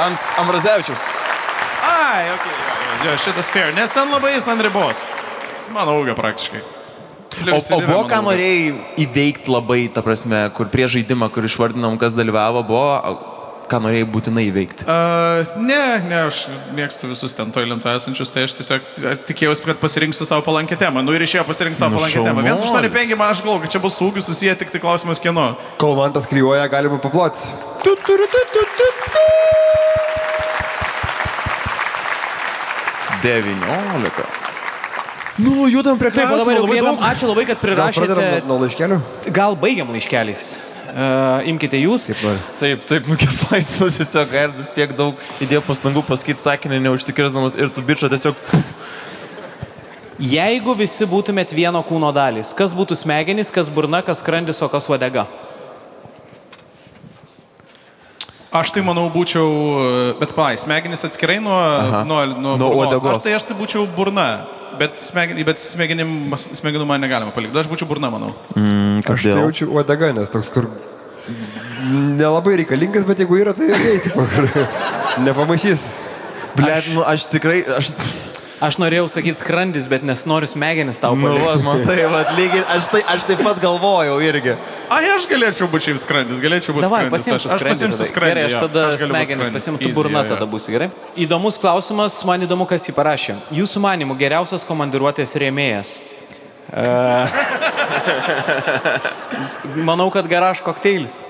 Ant Ambrazevičiaus. Ai, okei, šitas fair, nes ten labai jis ant ribos. Jis mano ūgio praktiškai. O buvo, ką norėjai įveikti labai, ta prasme, kur prie žaidimą, kur išvardinom, kas dalyvavo, buvo, ką norėjai būtinai įveikti? Ne, aš mėgstu visus ten toj lentoje esančius, tai aš tiesiog tikėjausi, kad pasirinksiu savo palankę temą. Nu ir išėjo pasirinkti savo palankę temą. 1,85 man aš galvoju, kad čia bus ūgių susiję, tik tai klausimas kieno. Kol man tas kryuoja, galima paploti. 19. Nu, judam prie Taip, klausimų. dabar jau Labai vienam, daug. ačiū labai, kad Gal pradedam prirašėte. nuo laiškelių? Gal baigiam laiškeliais. Imkite jūs. Taip, nukeslaitas tiesiog Gairdis tiek daug įdėjo pastangų pasakyti sakinį neužsikirsdamas ir tu bičą tiesiog... Jeigu visi būtumėt vieno kūno dalys, kas būtų smegenys, kas burna, kas skrandis, o kas uodega? Aš tai manau būčiau, bet smegenys atskirai nuo burnos. Aš tai būčiau burna, bet smegenų man negalima palikti. Aš būčiau burna, manau. Aš tai jaučiu uodega, nes toks, kur nelabai reikalingas, bet jeigu yra, tai nepamaišys. Blet, nu aš tikrai... Aš norėjau sakyti skrandis, bet nesinoriu smegenis tau palikti. Nu, man tai, lygiai, aš taip pat galvojau irgi. Aš galėčiau būti šiaip skrandis, Davai, pasiimsiu skrandį. Gerai, aš tada smegenis pasimtų burna, tada būsi gerai. Įdomus klausimas, man įdomu, kas jį parašė. Jūsų manimų geriausias komandiruotės rėmėjas? Manau, kad Garage Kokteilis.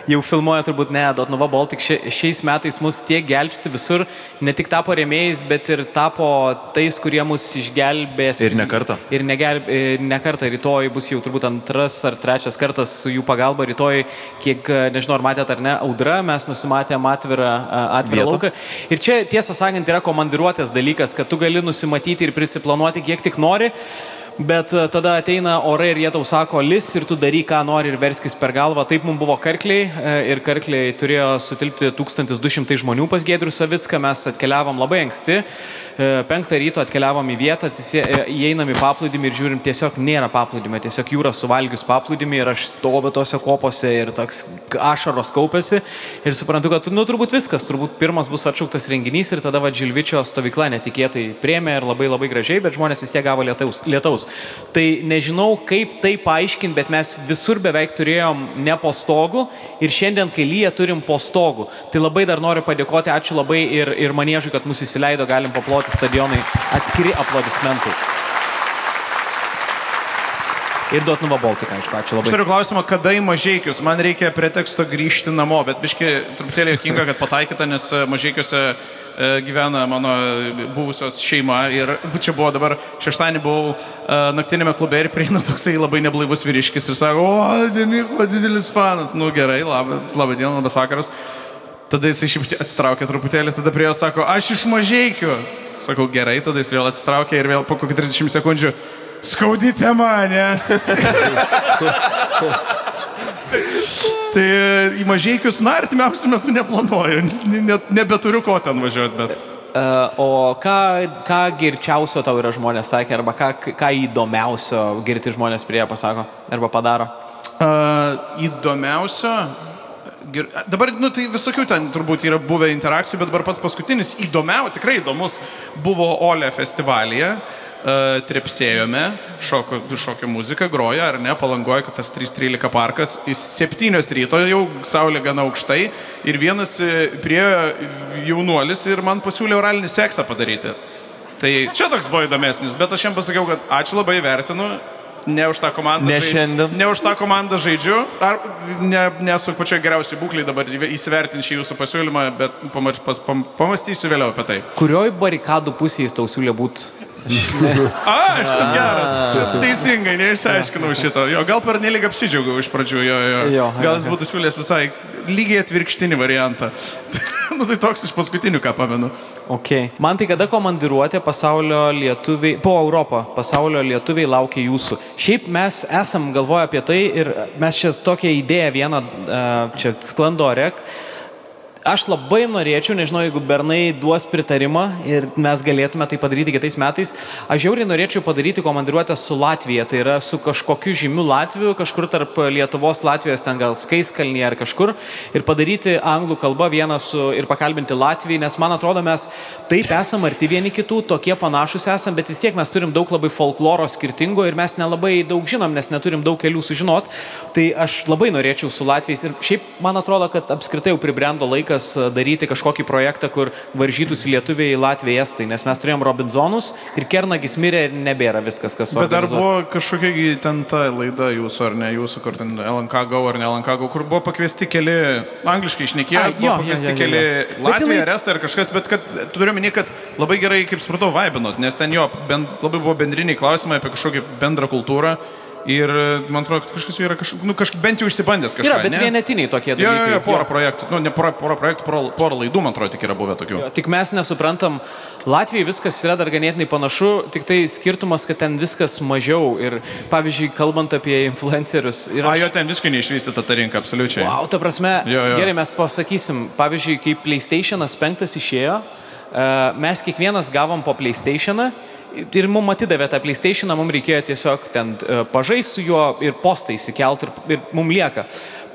Jau filmuoja turbūt ne, Dotnuva Baltic šiais metais mus tiek gelbsti visur, ne tik tapo rėmėjais, bet ir tapo tais, kurie mus išgelbės. Ir ne kartą. Ir ne kartą, rytoj bus jau turbūt 2 ar 3 kartas su jų pagalba, rytoj, kiek, nežinau, ar matėt ar ne, audra, mes nusimatėm atvirą lauką. Ir čia, tiesą sakant, yra komandiruotės dalykas, kad tu gali nusimatyti ir prisiplanuoti kiek tik nori, bet tada ateina orai ir jie tau sako lis ir tu daryk, ką nori ir verskis per galvą. Taip mums buvo Karkliai ir Karkliai turėjo sutilpti 1200 žmonių pas Giedrių Savicką. Mes atkeliavom labai anksti, 5 ryto atkeliavom į vietą, įeinam į paplūdimį ir žiūrim, tiesiog nėra paplūdimio, tiesiog jūra suvalgius paplūdimį ir aš stoviu tose kopose ir toks ašaros kaupėsi ir suprantu, kad turbūt viskas, turbūt pirmas bus atšauktas renginys ir tada Žilvičio stovykla netikėtai priėmė ir labai labai gražiai, bet žmonės vis tiek gavo lietaus. Tai nežinau, kaip tai paaiškinti, bet mes visur beveik turėjom ne po stogu ir šiandien, kai lyja, turim po stogu. Tai labai dar noriu padėkoti, ačiū labai ir Maniežui, kad mus įsileido, galim paploti stadionai, atskiri aplodismentai. Ir Dotnuva Baltic, aišku, ačiū labai. Aš turiu klausimą, kada į Mažeikius? Man reikia preteksto grįžti namo, bet biški truputėlį juokinga, kad pataikyta, nes Mažeikiuose gyvena mano buvusios šeima ir čia buvo dabar, šeštadienį buvau naktinėme klube ir prieina toksai labai neblaivus vyriškis ir sako, Deniko, didelis fanas. Nu gerai, labą dieną, labas vakaras. Tada jisai šiaip atsitraukė truputėlį, tada prie jo sako, aš iš Mažeikių. Sakau, gerai, tada jis vėl atsitraukė ir vėl po kokį 30 sekundžių skaudite mane. Tai į Mažeikius, artimiausiu metu neplanuoju, nebeturiu ko ten važiuoti, bet... O ką girčiausio tau yra žmonės sakė, arba ką įdomiausio girti žmonės prie pasako, arba padaro? Įdomiausio... Dabar, tai visokių ten turbūt yra buvę interakcijų, bet dabar pats paskutinis tikrai įdomus buvo Ole festivalyje. Trepsėjome, šokio muzika groja, ar ne, Palangoje, kad tas 3:13 parkas, 7 ryto jau saulė gana aukštai ir vienas prie jaunuolis ir man pasiūlė oralinį seksą padaryti. Tai čia toks buvo įdomesnis, bet aš jam pasakiau, kad ačiū labai vertinu, ne už tą komandą, ne už tą komandą žaidžiu, ar nesu pačioj geriausiai būklei dabar įsivertinti jūsų pasiūlymą, bet pamastysiu vėliau apie tai. Kurioj barikadų pusėje jis tau siūlė būti? Šitas geras. Šitą teisingai, neišsiaiškinau šito. Gal per nelyg apsidžiaugiau iš pradžių. Gal jis būtų siūlės visai lygiai atvirkštinį variantą. Tai toks iš paskutinių, ką pamenu. Okay. Man tai kada komandiruotė pasaulio lietuviai, po Europą, pasaulio lietuviai laukia jūsų. Šiaip mes esam galvoję apie tai ir mes čia tokią idėją vieną, čia sklando orek. Aš labai norėčiau, nežinau, jeigu Bernai duos pritarimą ir mes galėtume tai padaryti kitais metais, aš žiauriai norėčiau padaryti komandiruotę su Latvija, tai yra su kažkokiu žymiu Latviu, kažkur tarp Lietuvos, Latvijos, ten gal Skaiskalnyje ar kažkur, ir padaryti anglų kalbą vieną ir pakalbinti Latviją, nes man atrodo, mes taip esam arti vieni kitų, tokie panašus esam, bet vis tiek mes turim daug labai folkloro skirtingo ir mes nelabai daug žinom, nes neturim daug kelių sužinot, tai aš labai norėčiau su Latvijais ir šiaip man atrodo, kad apskritai jau pribrendo laikas laikas daryti kažkokį projektą, kur varžytųsi lietuviai, latviai, estai, nes mes turėjom Robinsonus ir Kernagis mirė ir nebėra viskas, kas Bet dar organizuota. buvo kažkokia ten ta laida jūsų ar ne jūsų, kur ten LNK Go ar ne LNK Go, kur buvo pakviesti keli, angliškai išnekėjo, Ai, buvo jo, pakviesti jo. keli Bet Latvija, jinai- Estai ar kažkas, bet kad turiu minį, kad labai gerai, kaip supratau, vaibinot, nes ten jo labai buvo bendriniai klausimai apie kažkokią bendrą kultūrą. Ir man atrodo, kad kažkas jau yra bent jau išsibandęs kažką. Yra, bet ne? vienetiniai tokie Jo, dalykai. porą projektų, ne porą projektų, porą laidų, man atrodo, tik yra buvę tokių. Tik mes nesuprantam, Latvijai viskas yra dar ganėtinai panašu, tik tai skirtumas, kad ten viskas mažiau. Ir pavyzdžiui, kalbant apie influencerius. Jo, ten visiškai neišvystyta ta rinka, absoliučiai. Wow, ta prasme, Jo. gerai, mes pasakysim, pavyzdžiui, kai PlayStation'as 5 išėjo, mes kiekvienas gavom po PlayStation'ą ir mums atidavė tą PlayStation'ą, mums reikėjo tiesiog ten pažaisti su juo ir postą įsikelt ir mums lieka.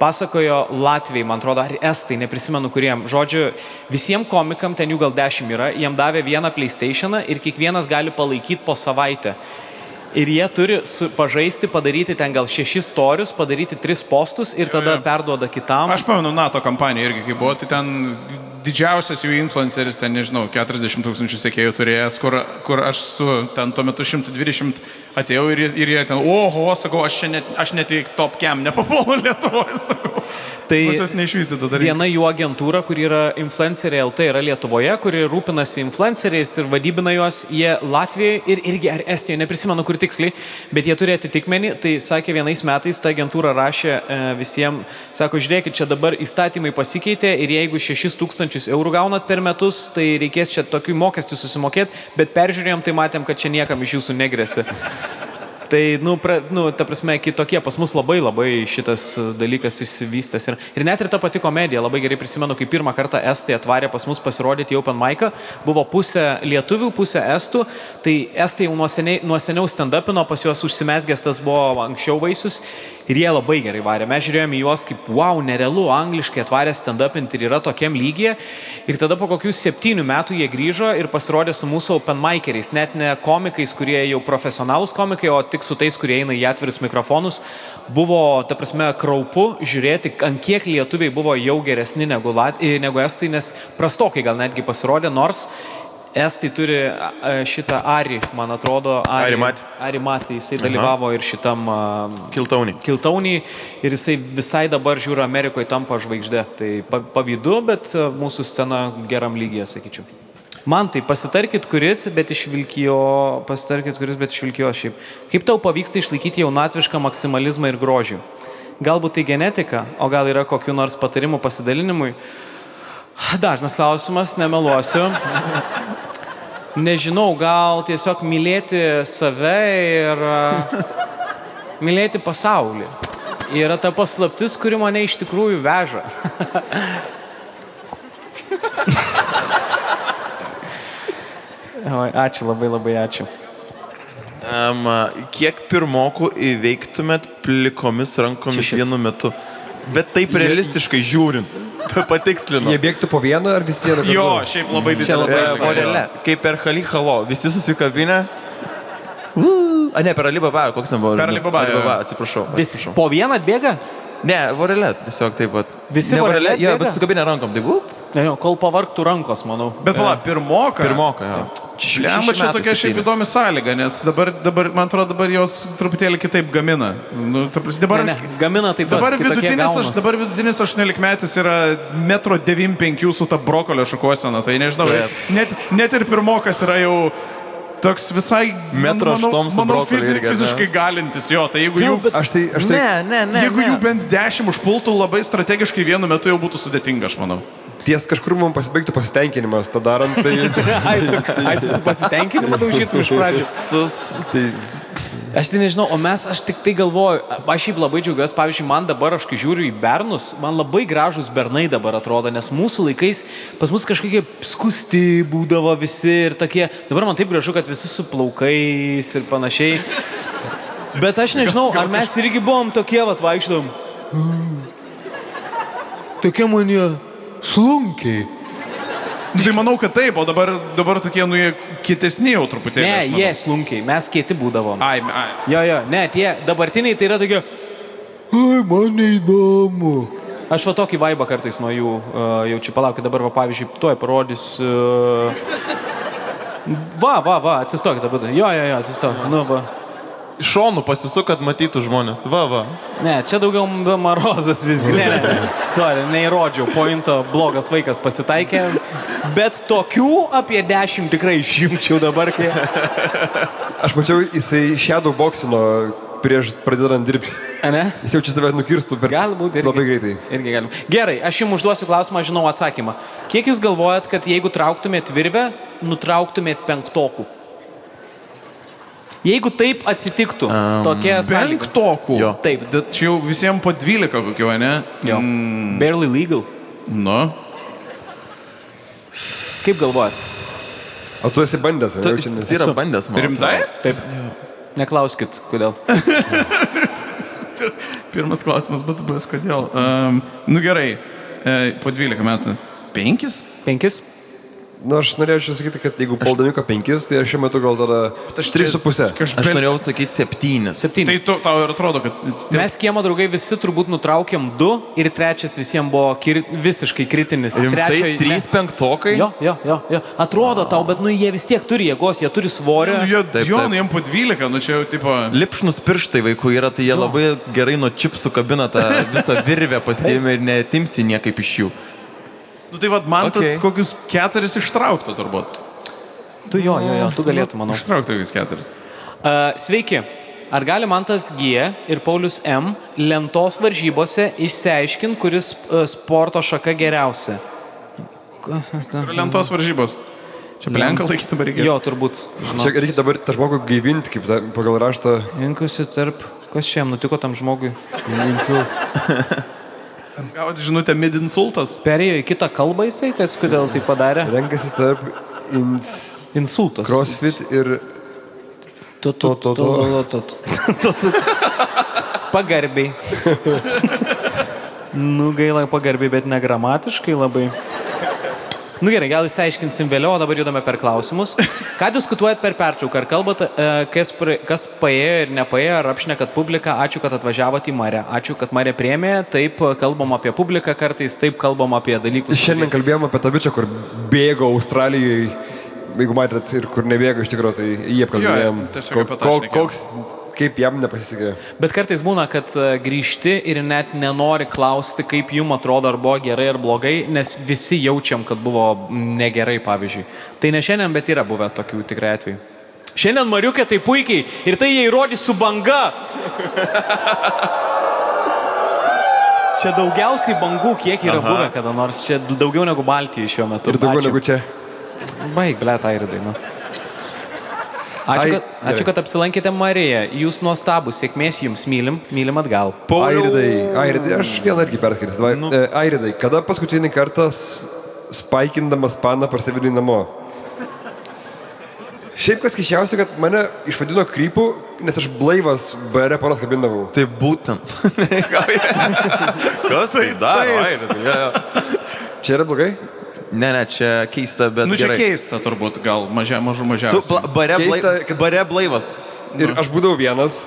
Pasakojo Latvijai, man atrodo, ar Estai, neprisimenu kuriem. Žodžiu, visiems komikam, ten jų gal 10 yra, jiem davė vieną PlayStation'ą ir kiekvienas gali palaikyti po savaitę. Ir jie turi pažaisti, padaryti ten gal 6 storius, padaryti 3 postus ir tada perduoda kitam. Aš pamenu NATO kampaniją irgi, kai buvo, tai ten didžiausias jų influenceris, ten nežinau, 40 000 sekėjų turėjęs, kur aš su ten tuo metu 120 atėjau ir jie ten, oho, sakau, aš net į top cam nepapuolu Lietuvoje, sakau. Tai Pusės neišvystyta dar. viena jų agentūra, kuri yra Influenceriai LT, yra Lietuvoje, kuri rūpinasi influenceriais ir vadybina juos, jie Latvijoje ir irgi ar Estijoje, neprisimenu kur tiksliai, bet jie turi atitikmenį, tai sakė vienais metais, ta agentūra rašė visiems, sako, žiūrėkit, čia dabar įstatymai pasikeitė ir jeigu 6 000 eurų gaunat per metus, tai reikės čia tokių mokesčių susimokėti, bet peržiūrėjom, tai matėm, kad čia niekam iš jūsų negrėsi. Tai, ta prasme, kitokie pas mus labai šitas dalykas išsivystęs. Ir net ir ta pati komedija, labai gerai prisimenu, kai pirmą kartą Estai atvarė pas mus pasirodyti į Open Mic'ą, buvo pusė lietuvių, pusė estų, tai Estai jau nuo seniau stand-upino, pas juos užsimesgęs tas buvo anksčiau vaisius ir jie labai gerai varė. Mes žiūrėjome į juos kaip, wow, nerealu, angliškai atvarė stand-upinti ir yra tokiam lygyje. Ir tada po kokių 7 metų jie grįžo ir pasirodė su mūsų Open Mic'eriais, net ne komikais, kurie jau profesionalūs komikai, o tik su tais, kurie eina į atvirus mikrofonus. Buvo, ta prasme, kraupu žiūrėti, ant kiek lietuviai buvo jau geresni negu estai, nes prastokai gal netgi pasirodė, nors estai turi šitą Ari, man atrodo, Ari Matį, jisai dalyvavo ir šitam Kiltaunį ir jisai visai dabar žiūri Amerikoje tampa žvaigždė. Tai pavydu, bet mūsų scena geram lygyje, sakyčiau. Man tai pasitarkit kuris, bet iš Vilkijo šiaip. Kaip tau pavyksta išlaikyti jaunatvišką maksimalizmą ir grožį? Galbūt tai genetika, o gal yra kokių nors patarimų pasidalinimui? Dažnas klausimas, nemeluosiu. Nežinau, gal tiesiog mylėti save ir mylėti pasaulį. Yra ta paslaptis, kuri mane iš tikrųjų veža. Ačiū, labai ačiū. Kiek pirmokų įveiktumėt plikomis rankomis vienu metu? Bet taip realistiškai žiūrint, patikslinu. Jie bėgtų po vieną ar visi? Jo, šiaip labai didelis. Vorele, kaip per Chali Halo, visi susikabinę. Ne, per Alibaba, koks ten buvo? Per Alibaba, atsiprašau. Visi po vieną atbėga? Ne, vorele, tiesiog taip pat. Visi vorele atbėga? Jo, bet sukabinę rankom, taip. Kol pavargtų rankos, manau. Bet pala, pirmoką, jo. Čia tokia šiaip įdomi sąlyga, nes dabar, man atrodo, dabar jos truputėlį kitaip gamina. Ne, gamina taip pat, kitokie gaunas. Dabar vidutinis 18-metis yra 1,95 m su ta brokolio šukuosena, tai nežinau, net ir pirmokas yra jau toks visai, manau, fiziškai galintis jo, tai jeigu jų... Jeigu jų bent 10 užpultų labai strategiškai vienu metu jau būtų sudėtinga, aš manau. Ties kažkur mums pasibaigtų pasitenkinimas, tą darant, tai... Ai, tu su pasitenkinimu daužytum iš pradžių. Aš tai nežinau, aš tik tai galvoju, aš šiaip labai džiaugiuosi, pavyzdžiui, man dabar, aš kai žiūriu į bernus, man labai gražus bernai dabar atrodo, nes mūsų laikais pas mus kažkokie skusti būdavo visi ir tokie, dabar man taip gražu, kad visi su plaukais ir panašiai. Bet aš nežinau, ar mes irgi buvom tokie, vaikštom. Tokie manie slunkiai. Tai manau, kad taip, o dabar tokie, jie kietesni jau truputėlį. Ne, jie slunkiai, mes kieti būdavom. Ai. Jo, ne, tie dabartiniai tai yra tokie, ai, man neįdomu. Aš va tokį vaibą kartais nuo jų jaučiu. Palaukit, dabar va pavyzdžiui, tuoj parodys... Va, atsistokit dabar. Jo, atsistok. Nu, va. Iš šonų pasisuk, kad matytų žmonės. Va. Ne, čia daugiau marozas visgi. Ne. Sorry, neįrodžiau. Pointo blogas vaikas pasitaikė. Bet tokių apie 10 tikrai išjungčiau dabar, kai... Aš mačiau, jisai shadow boxino prieš pradedant dirbti. Ne? Jis jau čia tave nukirstų per Galbūt irgi. labai greitai. Irgi galim. Gerai, aš jums užduosiu klausimą, žinau atsakymą. Kiek jūs galvojat, kad jeigu trauktumėt virvę, nutrauktumėt 5-okų? Jeigu taip atsitiktų, tokia sąlyga. 5-okų? Jo. Taip. Čia jau visiems po 12 kokio, ne? Jo. Barely legal. Nu. Kaip galvojat? O tu esi bandęs, ne? Jis yra bandęs, man. Rimtai? Taip. Neklauskit, kodėl. Pirmas klausimas, bet bus kodėl. Nu gerai, po 12 metų. 5? 5? Nu, aš norėčiau sakyti, kad jeigu Poldamiuko 5, tai aš šiuo metu gal tada 3,5. Aš norėjau sakyti 7. 7. Tai tau ir atrodo, kad... Mes kiemo draugai visi turbūt nutraukėm 2 ir 3 visiems buvo visiškai kritinis. Rimtai, 3 5-okai? Jo. Atrodo tau, bet nu jie vis tiek turi jėgos, jie turi svorio. Nu, jiem po 12, nu čia jau tipo... Lipšnus pirštai vaikų yra, tai jie labai gerai nuo čipsų kabina tą visą virvę pasiėmė ir netimsi niekaip iš jų. Nu tai vad, man tas kokius 4 ištrauktų turbūt. Tu tu galėtų, manau. Ištrauktų kokius 4. Sveiki. Ar gali Mantas G ir Paulius M lentos varžybose išsiaiškinti, kuris sporto šaka geriausia? Lentos varžybos. Čia plenką laikyti dabar reikės. Jo, turbūt. Čia reikia dabar tą žmogų gaivinti, kaip pagal raštą. Rinkusi tarp... Kas čia jam nutiko tam žmogui? Gauti žinutę mid-insultas. Perėjo į kitą kalbą jisai, kas kodėl tai padarė? Renkasi tarp Insultas. crossfit ir... Pagarbiai. Nu, gaila pagarbiai, bet negramatiškai labai. Nu gerai, gal įsiaiškinsim vėliau, o dabar judame per klausimus. Ką diskutuojat per pertrauką? Ar kalbat, kas paėjo ir nepaėjo, ar apšnekat publiką? Ačiū, kad atvažiavote į Marę. Ačiū, kad Marė priėmė. Taip kalbam apie publiką kartais, taip kalbam apie dalykus. Šiandien kalbėjome apie tą bičią, kur bėgo Australijoje, jeigu matėt, ir kur nebėgo iš tikrųjų, tai jį apkalbėjom. Kaip jam nepasisekė. Bet kartais būna, kad grįžti ir net nenori klausti, kaip jum atrodo, ar buvo gerai ar blogai, nes visi jaučiam, kad buvo negerai, pavyzdžiui. Tai ne šiandien, bet yra buvę tokių tikrai atvejų. Šiandien Mariukė tai puikiai ir tai jie įrodys su banga. Čia daugiausiai bangų, kiek yra buvę kada nors. Čia daugiau negu Baltijoje šiuo metu. Ir daugiau negu čia. Baig, blėt, Airidai, nu. Ačiū, kad apsilankėte Mariją. Jūs nuostabus, sėkmės jums, mylim atgal. Airidai, aš vieną irgi perskaitysiu. Airidai, kada paskutinį kartą spaikindamas paną parsivedai namo? Šiaip kas keisčiausia, kad mane išvadino krypų, nes aš blaivas BR paras kabindavau. Tai būtent. Kas tai daro, Airidai? Čia yra blogai? Ne, čia keista, bet nu, čia gerai. keista turbūt, gal mažiausiai. Tu bare blaivas. Ir aš būdavau vienas.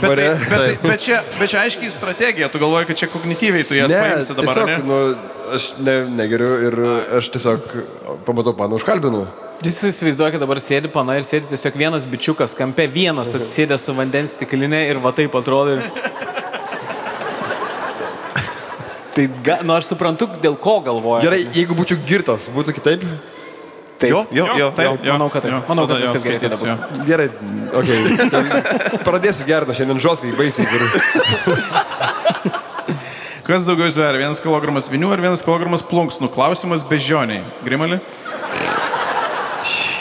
Bet čia aiškiai strategija, tu galvoji, kad čia kognityviai tu jas paimsi dabar, tiesiog, ne? Aš negeriu ir aš tiesiog pamatau paną, užkalbinu. Jūs įsivaizduoja, kad dabar sėdi pana ir sėdi tiesiog vienas bičiukas, kampe vienas atsėdė su vandens stiklinė ir va taip atrodo. Tai, aš suprantu, dėl ko galvoju. Gerai, jeigu būčiau girtas, būtų kitaip? Taip. Jo. Manau, kad taip. Manau, kad viskas gerai dabar. Gerai, okei. Pradėsiu gerti, šiandien žoskai, baisiai. Kas daugiau sveria, 1 kg vinių ar 1 kg plunksnų? Klausimas beždžioniai. Grimali?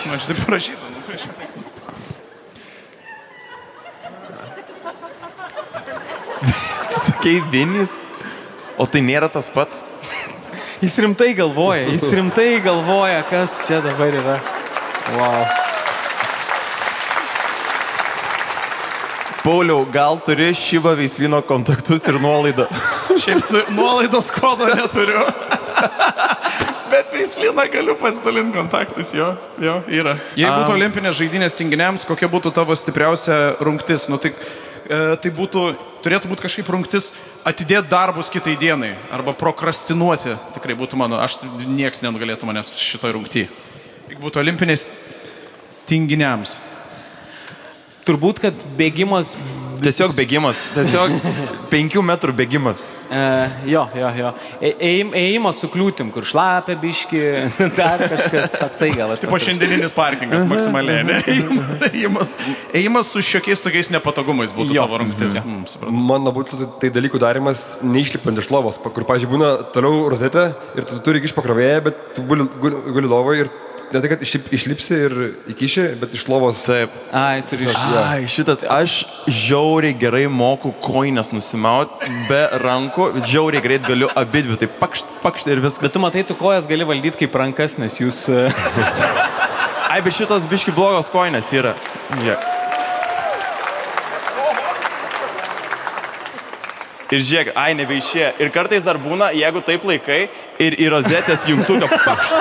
Aš taip parašyta. Sakei vinis? O tai nėra tas pats? Jis rimtai galvoja, kas čia dabar yra. Wow. Pauliau, gal turi Šiba veislyno kontaktus ir nuolaidą? Šiaip nuolaidos kodo neturiu. Bet veislyną galiu pasidalinti kontaktais, jo, yra. Jei būtų olimpinės žaidynės tinginiams, kokia būtų tavo stipriausia rungtis? Nu, tai tai turėtų būti kažkaip rungtis atidėti darbus kitai dienai arba prokrastinuoti, tikrai būtų mano, nieks nenugalėtų manęs šitoj rungty. Jeigu būtų olimpinės tinginiams. Turbūt, kad bėgimas... Tiesiog bėgimas, tiesiog 5 metrų bėgimas. Jo. Ėjimas su kliūtim, kur šlapia biški, dar kažkas toksai gal. Tipo šiandieninis parkingas maksimaliai, ne? Ėjimas su šiokiais tokiais nepatogumais būtų tavo rungtis. Man būtų tai dalykų darimas neišlipant iš lovos, kur, pavyzdžiui, būna toliau rozetė ir tu turi iš pakrovėją, bet tu guli lovoje ir ne tai, kad išlipsi ir įkiši, bet iš lovos. Taip. Šitas, aš žiauriai gerai moku koinės nusimauti, be rankų, žiauriai greit galiu abidvi, tai pakšt ir viskas. Bet tu matai, tu kojas gali valdyti kaip rankas, nes jūs... Bet šitos biški blogos koinės yra. Ir žiūrėk, nebeišė. Ir kartais dar būna, jeigu taip laikai, ir į rozetės jungtuką pakšt.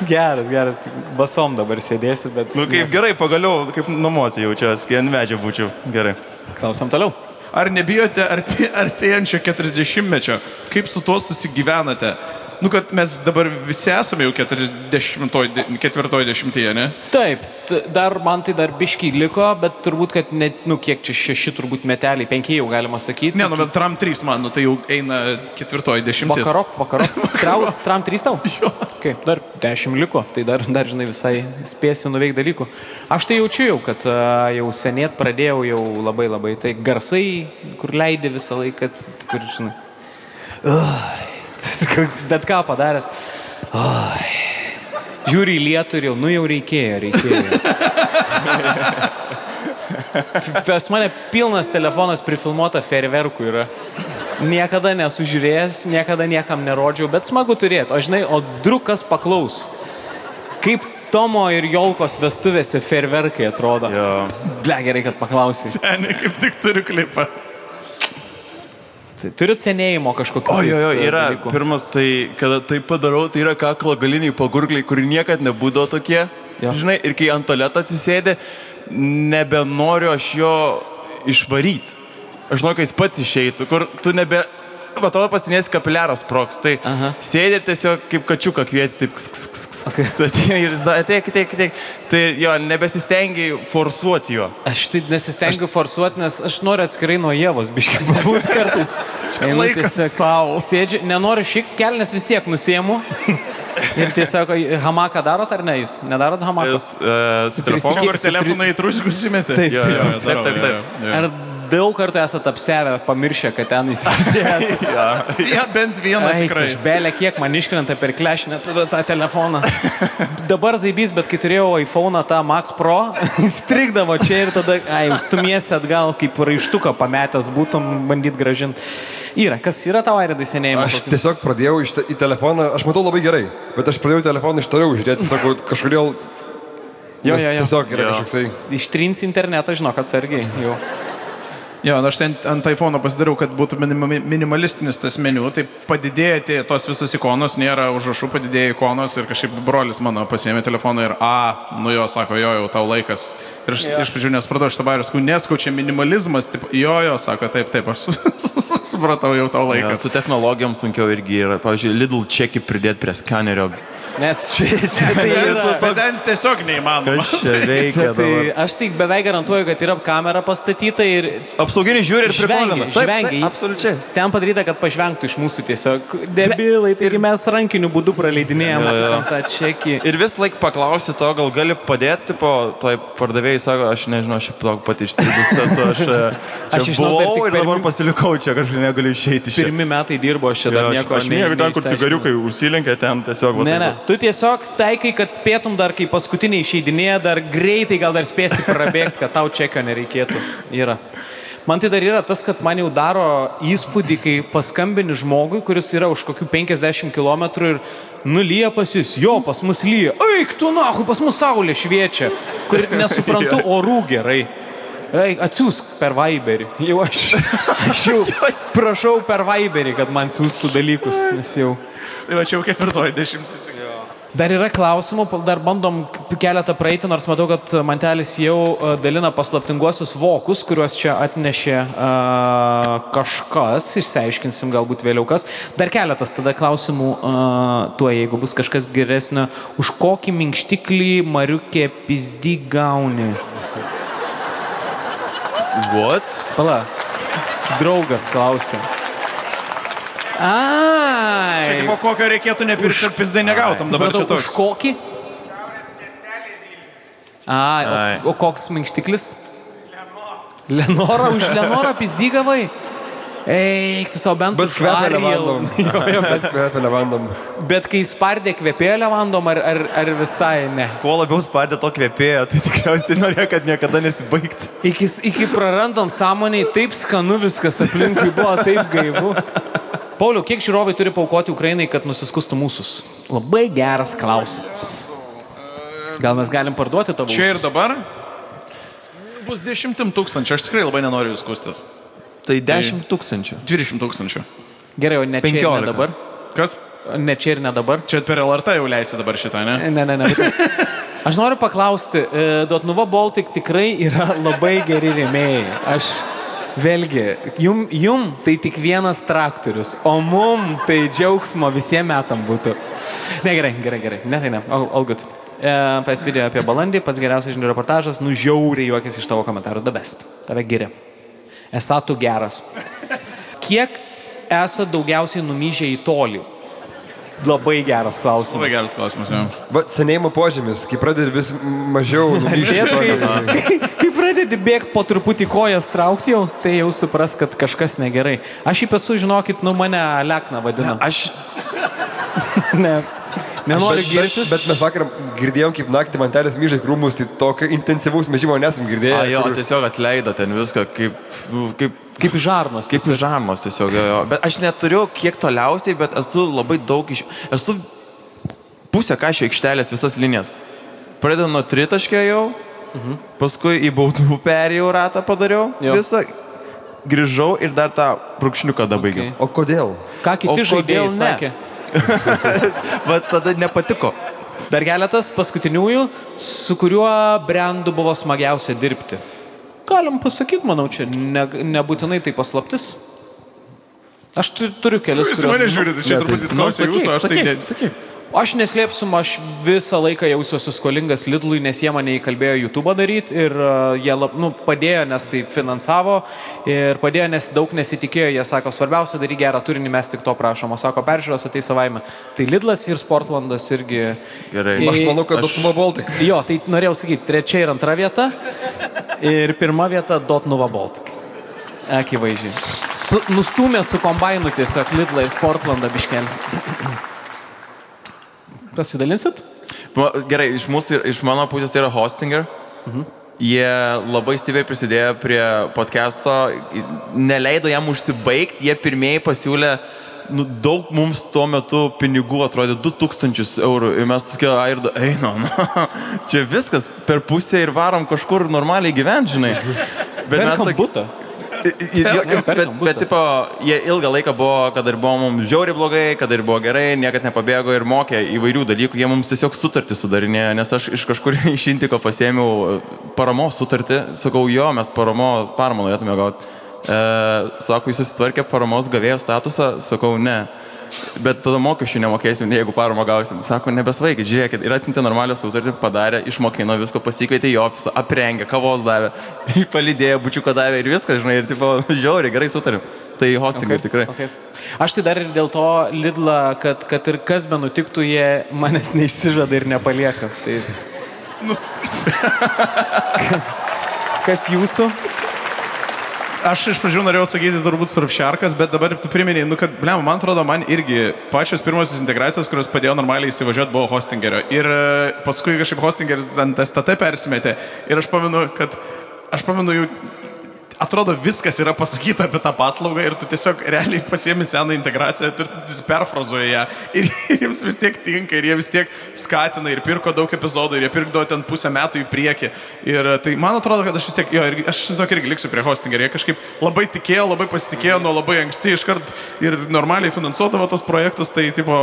Geras, basom dabar sėdėsi, bet... Kaip gerai, pagaliau, kaip namuose jaučiuosi, kai ant medžio būčiau. Gerai. Klausom toliau. Ar nebijote artėjančio 40-mečio? Kaip su tuo susigyvenate? Kad mes dabar visi esame jau 40-oje, ne? Taip, man tai dar biškiai liko, bet turbūt, kad kiek čia 6 turbūt meteliai, 5 jau galima sakyti. Ne, bet Tram 3 man, tai jau eina 4-10. Vakarop. Tram 3 tau? Jo. Okay, dar 10 liko, tai dar žinai, visai spėsi nuveikti dalykų. Aš tai jaučiu jau, kad jau senėt pradėjau jau labai, tai garsai, kur leidi visą laiką, kur, žinai. Bet ką padaręs. Žiūri į lietų ir jau reikėjo. Pas mane pilnas telefonas prifilmuota fejerverkų yra. Niekada nesužiūrėjęs, niekada niekam nerodžiau, bet smagu turėti. O drukas paklaus. Kaip Tomo ir Jolkos vestuvėse fejerverkai atrodo. Ble, gerai, kad paklausai. Seniai, kaip tik turiu klipą. Turit senėjimo kažkokiu yra dalykų. Pirmas, tai kada tai padarau, tai yra kaklo galiniai pagurkliai, kur niekad nebūdavo tokie. Žinai, ir kai ant tualeto atsisėdė, nebenoriu aš jo išvaryti. Aš žinau, kai jis pats išeitų, kur tu atrodo pasinės kapiliaras proks, tai sėdė ir tiesiog kaip kačiuką kvieti, taip ir jis ateik. Tai jo, nebesistengiai forsuoti jo. Aš tai nesistengiu forsuoti, nes aš noriu atskirai nuo Ievos biškai pabūt kartais. Laikas savo. Sėdžiu, nenoriu šikti kelnes, vis tiek nusiemu. Ir tiesiog hamaką darot ar ne jūs? Nedarot hamaką? Su telefonu ir telefoną į trusikus įmetė. Taip. Ar daug kartų esate apsevę, pamiršę, kad ten įsidėjęs. Bent vieną tikrai. Belė, kiek man iškrenta per klešinę tada tą telefoną. Dabar zaibys, bet kai turėjau iPhone'ą tą Max Pro, strigdavo čia ir tada, stumiesi atgal, kaip raištuką pametęs būtum bandyt gražinti. Kas yra tavo Airidai senėjimo? Aš tiesiog pradėjau į telefoną, aš matau labai gerai, bet aš pradėjau telefoną iš toliau žiūrėti, sakau, kažkodėl... Tiesiog yra kažkoksai... Ištrins internetą, žinok, atsargiai jau. Aš ten ant iPhone'o pasidariau, kad būtų minimalistinis tas meniu, tai padidėja tos visos ikonos, nėra užrašų, padidėja ikonos ir kažkaip brolis mano pasiėmė telefoną ir sako, jau tau laikas. Ir iš pradžių nespratau šitą bairį, neskau, čia minimalizmas, sako, taip, aš supratau, jau tau laikas. Su technologijom sunkiau irgi yra, pavyzdžiui, Lidl čekį pridėti prie skanerio. Net čia tai yra. Bet ten tiesiog neįmanoma. Tai aš tik beveik garantuoju, kad yra kamera pastatyta ir... Apsauginis žiūri ir prikolina. Žvengia. Absoliučiai. Ten padaryta, kad pažvengtų iš mūsų tiesiog. Debilai, taigi mes rankiniu būdu praleidinėjame tą čekį. Ir vis laik paklausi to, gal gali padėti, toj pardavėjai sako, aš nežinau, aš pati išstrigusiu, aš čia buvau ir dabar pasilikau čia, kažkaip negaliu išeiti. Pirmi metai dirbo, aš čia dar nieko aš mėgau ten, kur cigariukai užsilenkia, ten tiesiog... Ne. Tu tiesiog taikai, kad spėtum dar, kai paskutinį išeidinėje, dar greitai gal dar spėsi prabėgti, kad tau čekio nereikėtų. Yra. Man tai dar yra tas, kad man jau daro įspūdį, kai paskambini žmogui, kuris yra už kokių 50 km ir lyja pas jis, pas mus lyja. Eik tu nahui, pas mus saulė šviečia, kur nesuprantu orų gerai. Atsiųsk per Viberį. Jau aš jau prašau per Viberį, kad man siūstų dalykus, nes jau... Tai va čia jau 4-10. Dar yra klausimų, dar bandom keletą praeiti, nors matau, kad Mantelis jau dalina paslaptinguosius vokus, kuriuos čia atnešė kažkas, išsiaiškinsim galbūt vėliau kas. Dar keletas tada klausimų tuo, jeigu bus kažkas geresnio. Už kokį minkštiklį Mariukė pizdy gauni? What? Pala, draugas klausė. Ai. Čia tipo kokio reikėtų nepirkti ir pizdai negautam dabar čia toks. Už kokį? Ai. O koks minkštiklis? Lenora, už Lenorą pizdy gavai? Eik, tu savo bent Bet kvepia levandom. Bet kai spardė kvepėjo levandom, ar visai ne? Kuo labiau spardė to kvepėjo, tai tikriausiai norėjo, kad niekada nesibaigtų. Iki prarandant sąmoniai, taip skanu viskas aplinkui buvo, taip gaivu. Pauliau, kiek žiūrovai turi paaukoti Ukrainai, kad nusiskustų mūsus? Labai geras klausimas. Gal mes galim parduoti tavo Čia ir dabar bus 10 000, aš tikrai labai nenoriu jūs skustis. Tai 10 000. 20 000. Gerai, o ne čia ir ne dabar? Kas? Ne čia ir ne dabar? Čia per LRT jau leisi dabar šitą, ne? Ne. Aš noriu paklausti, Dotnuva Baltic tikrai yra labai geri rėmėjai. Vėlgi, jum tai tik vienas traktorius, o mum tai džiaugsmo visiems metam būtų. Ne, gerai. Ne. All good. Pas video apie balandį, pats geriausias žinių reportažas, žiauriai juokės iš tavo komentarų. The best. Tave geri. Esa tu geras. Kiek esat daugiausiai numyžę į tolį? Labai geras klausimas. Labai geras klausimas, jau. Bet senėjimo požymis, kai pradedi vis mažiau numyžti. Kai pradedi bėgti po truputį kojas traukti jau, tai jau supras, kad kažkas negerai. Aš jį esu, žinokit, mane Alekna vadina. Nenoriu girtis. Bet mes vakar girdėjom, kaip naktį Mantelis myžė krūmus, tai tokio intensyvaus myžimo nesam girdėję. Jo, tiesiog atleido ten viską, kaip žarnos. Kaip žarnos tiesiog, jo. Bet aš neturiu kiek toliausiai, bet esu labai daug esu pusę kašio aikštelės visas linijas. Pradedu nuo tritaškio jau, paskui į baudų perėjau ratą padariau visą, grįžau ir dar tą brūkšniuką dabaigiau. O kodėl? Ką kiti žaidėjai sakė? Bet tada nepatiko. Dar keletas paskutiniųjų, su kuriuo brandu buvo smagiausia dirbti. Galim pasakyti, manau, čia nebūtinai tai paslaptis. Aš turiu kelias, kuriuos... Jūs mane žiūrite, čia turbūt klausia jūsų, aš tai... Sakyk. Aš neslėpsiu, aš visą laiką jausiuosi skolingas Lidlui, nes jie mane įkalbėjo YouTube'ą daryti ir jie padėjo, nes tai finansavo ir padėjo, nes daug nesitikėjo. Jie sako, svarbiausia daryti gerą turinį, mes tik to prašom. O sako, peržiūros ateis savaime. Tai Lidlas ir Sportlandas irgi... Gerai. Aš manau, kad Dotnuva Baltic. Jo, tai norėjau sakyti, 3 ir 2 vieta ir 1 vieta Dotnuva Baltic. Akivaizdžiai. Nustūmė su kombainu tiesiog Lidlą ir Sportlandą biškelį. Pasidalinsit? Gerai, iš mano pusės tai yra Hostinger. Jie labai stipriai prisidėjo prie podcast'o, neleido jam užsibaigti, jie pirmieji pasiūlė daug mums tuo metu pinigų, atrodė 2000 eurų ir mes tokie, čia viskas per pusę ir varom kažkur normaliai gyventi, žinai. Perkam butą. Bet tipo, jie ilgą laiką buvo, kad ir buvo mums žiauriai blogai, kad ir buvo gerai, niekad nepabėgo ir mokė įvairių dalykų, jie mums tiesiog sutartį sudarinėjo, nes aš iš kažkur iš Intiko pasiėmiau paramos sutartį, sakau, jo, mes paramą norėtume gauti. Sako, jūs susitvarkė paramos gavėjo statusą, sakau, ne. Bet tada mokesčių nemokėsim, jeigu paramą gausim. Sako, nebesvaikit, žiūrėkit. Ir atsintė normalią sutartį, padarė, išmokino visko, pasikvietė į ofisą, aprengė, kavos davė, palydėjo, bučiuką davė ir viskas, žinai, ir tipo, žiauriai, gerai sutarėm. Tai Hostingai tikrai. Okay. Aš tai dar ir dėl to Lidlą, kad ir kas be nutiktų, jie manęs neišsižada ir nepalieka. Tai... Kas jūsų? Aš iš pradžių norėjau sakyti turbūt Surfsharkas, bet dabar tu priminėjai, kad, man atrodo, man irgi pačios pirmosios integracijos, kurios padėjo normaliai įsivažiuoti, buvo Hostingerio. Ir paskui kažkaip Hostingeris ant STT persimetė. Ir aš pamenu jau atrodo viskas yra pasakyta apie tą paslaugą ir tu tiesiog realiai pasiemi seną integraciją ir perfrazuoji ją ir jiems vis tiek tinka ir jie vis tiek skatina ir pirko daug epizodų ir jie pirkdavo ten pusę metų į priekį. Ir tai man atrodo, kad aš vis tiek, aš tokį irgi liksiu prie Hostinger, jie kažkaip labai tikėjo, labai pasitikėjo nuo labai anksti iškart ir normaliai finansuodavo tos projektus, tai tipo,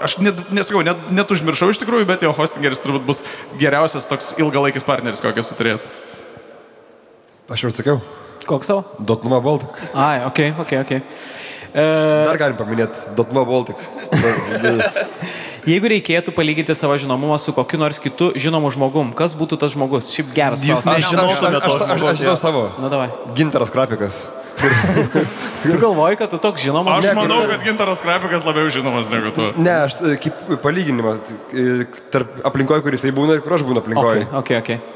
aš nesakau, net užmiršau iš tikrųjų, bet jo Hostingeris turbūt bus geriausias toks ilgalaikis partneris, kokią suturės. Aš jau atsakiau. Koks savo? Dotnuma Baltic. Ai, ok. Dar galim paminėti Dotnuma Baltic. Jeigu reikėtų palyginti savo žinomumą su kokiu nors kitu žinomu žmogum, kas būtų tas žmogus? Šiaip geras klausimas. Aš žinau savo. Na, davai. Gintaras Krapikas. Tu galvoji, kad tu toks žinomas? Aš manau, kad Gintaras Krapikas labiau žinomas negu tu. Ne, aš kaip palyginimas tarp aplinkoje, kur jisai būna ir kur aš būnu aplinkoje. Ok.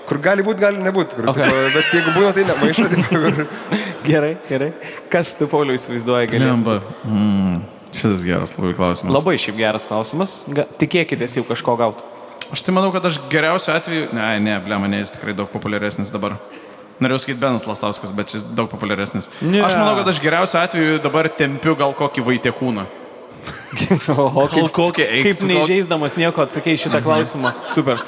Kur gali būti, gali nebūti. Bet jeigu būna, tai nemaišo. Gerai. Kas tu, Pauliau, įsivaizduoja galėtų? Šitas geras labai klausimas. Labai šiaip geras klausimas. Tikėkitės jau kažko gauti. Aš tai manau, kad aš geriausiu atveju... Ne, jis tikrai daug populiaresnis dabar. Norėjau sakyti Benas Lastauskas, bet jis daug populiaresnis. Aš manau, kad aš geriausiu atveju dabar tempiu gal kokį Vaitiekūną. Kaip neįžeisdamas nieko atsakei šitą klausimą. Super.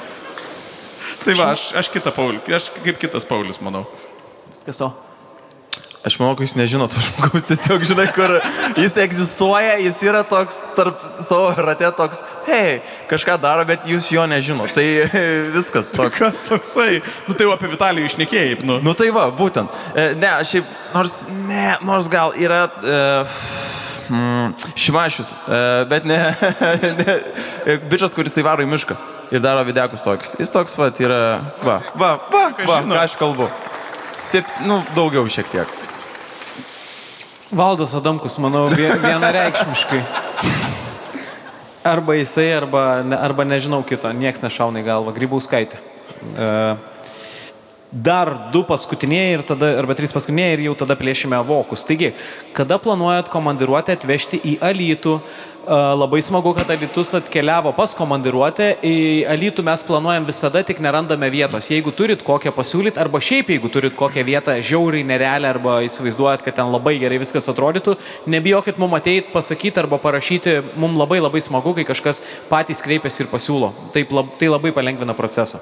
Tai va, aš kitą Paulių. Aš kaip kitas Paulius, manau. Kas to? Aš manau, kad jūs nežinot to žmogaus, tiesiog žinai, kur jis egzistuoja, jis yra toks tarp savo rate toks, hei, kažką daro, bet jūs jo nežinot. Tai viskas toks. Kas toksai? Nu tai jau apie Vitalijų išnekėjai. Nu tai va, būtent. Ne, šiaip, nors gal yra Šimašius, bet ne bičas, kuris įvaro į mišką ir daro videkus tokius. Jis toks, va, yra, ką aš kalbu. Daugiau šiek tiek. Valdas Adamkus, manau, vienareikšmiškai. Arba jisai, arba nežinau kito. Nieks nešauna į galvą. Grybauskaitė. Dar 2 paskutiniai arba 3 paskutiniai ir jau tada plėšime vokus. Taigi, kada planuojat komandiruotę atvežti į Alytų? Labai smagu, kad Alytus atkeliavo pas komandiruotę. Į Alytų mes planuojam visada, tik nerandame vietos. Jeigu turit kokią pasiūlyti, arba šiaip jeigu turit kokią vietą žiauriai nerealią, arba įsivaizduojat, kad ten labai gerai viskas atrodytų, nebijokit mum ateit pasakyti arba parašyti. Mum labai labai smagu, kai kažkas patys kreipiasi ir pasiūlo. Tai labai palengvina procesą.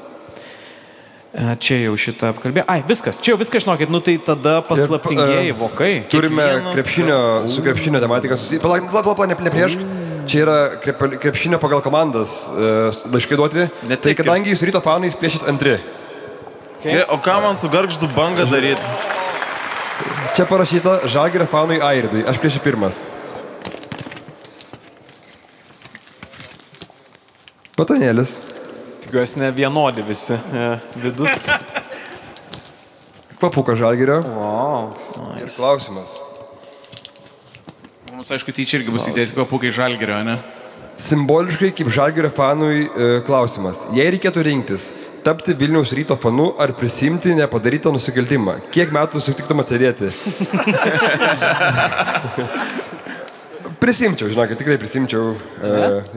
Čia jau šitą apkalbė. Viskas. Čia jau viską žinokit. Tai tada paslaptingieji vokai. Turime su krepšinio tematika susijęs. Palauk, nepriešk. Čia yra krepšinio pagal komandas laiškai duoti. Tai kadangi jūs Ryto fanais plėšit antri. O ką man su Gargždų Banga daryti? Čia parašyta Žalgirio fanui Airidui. Aš plėšiu pirmas. Batonėlis. Tikiuosi ne vienodi visi vidus. Papuka Žalgirio. Wow. Ir klausimas. Mums aišku, tyčia irgi bus įdėti papukai Žalgirio, ne? Simboliškai kaip Žalgirio fanui klausimas. Jei reikėtų rinktis, tapti Vilniaus Ryto fanu ar prisimti nepadarytą nusikaltimą, kiek metų sutiktum atsėdėti? Prisimčiau, žinokit, tikrai prisimčiau.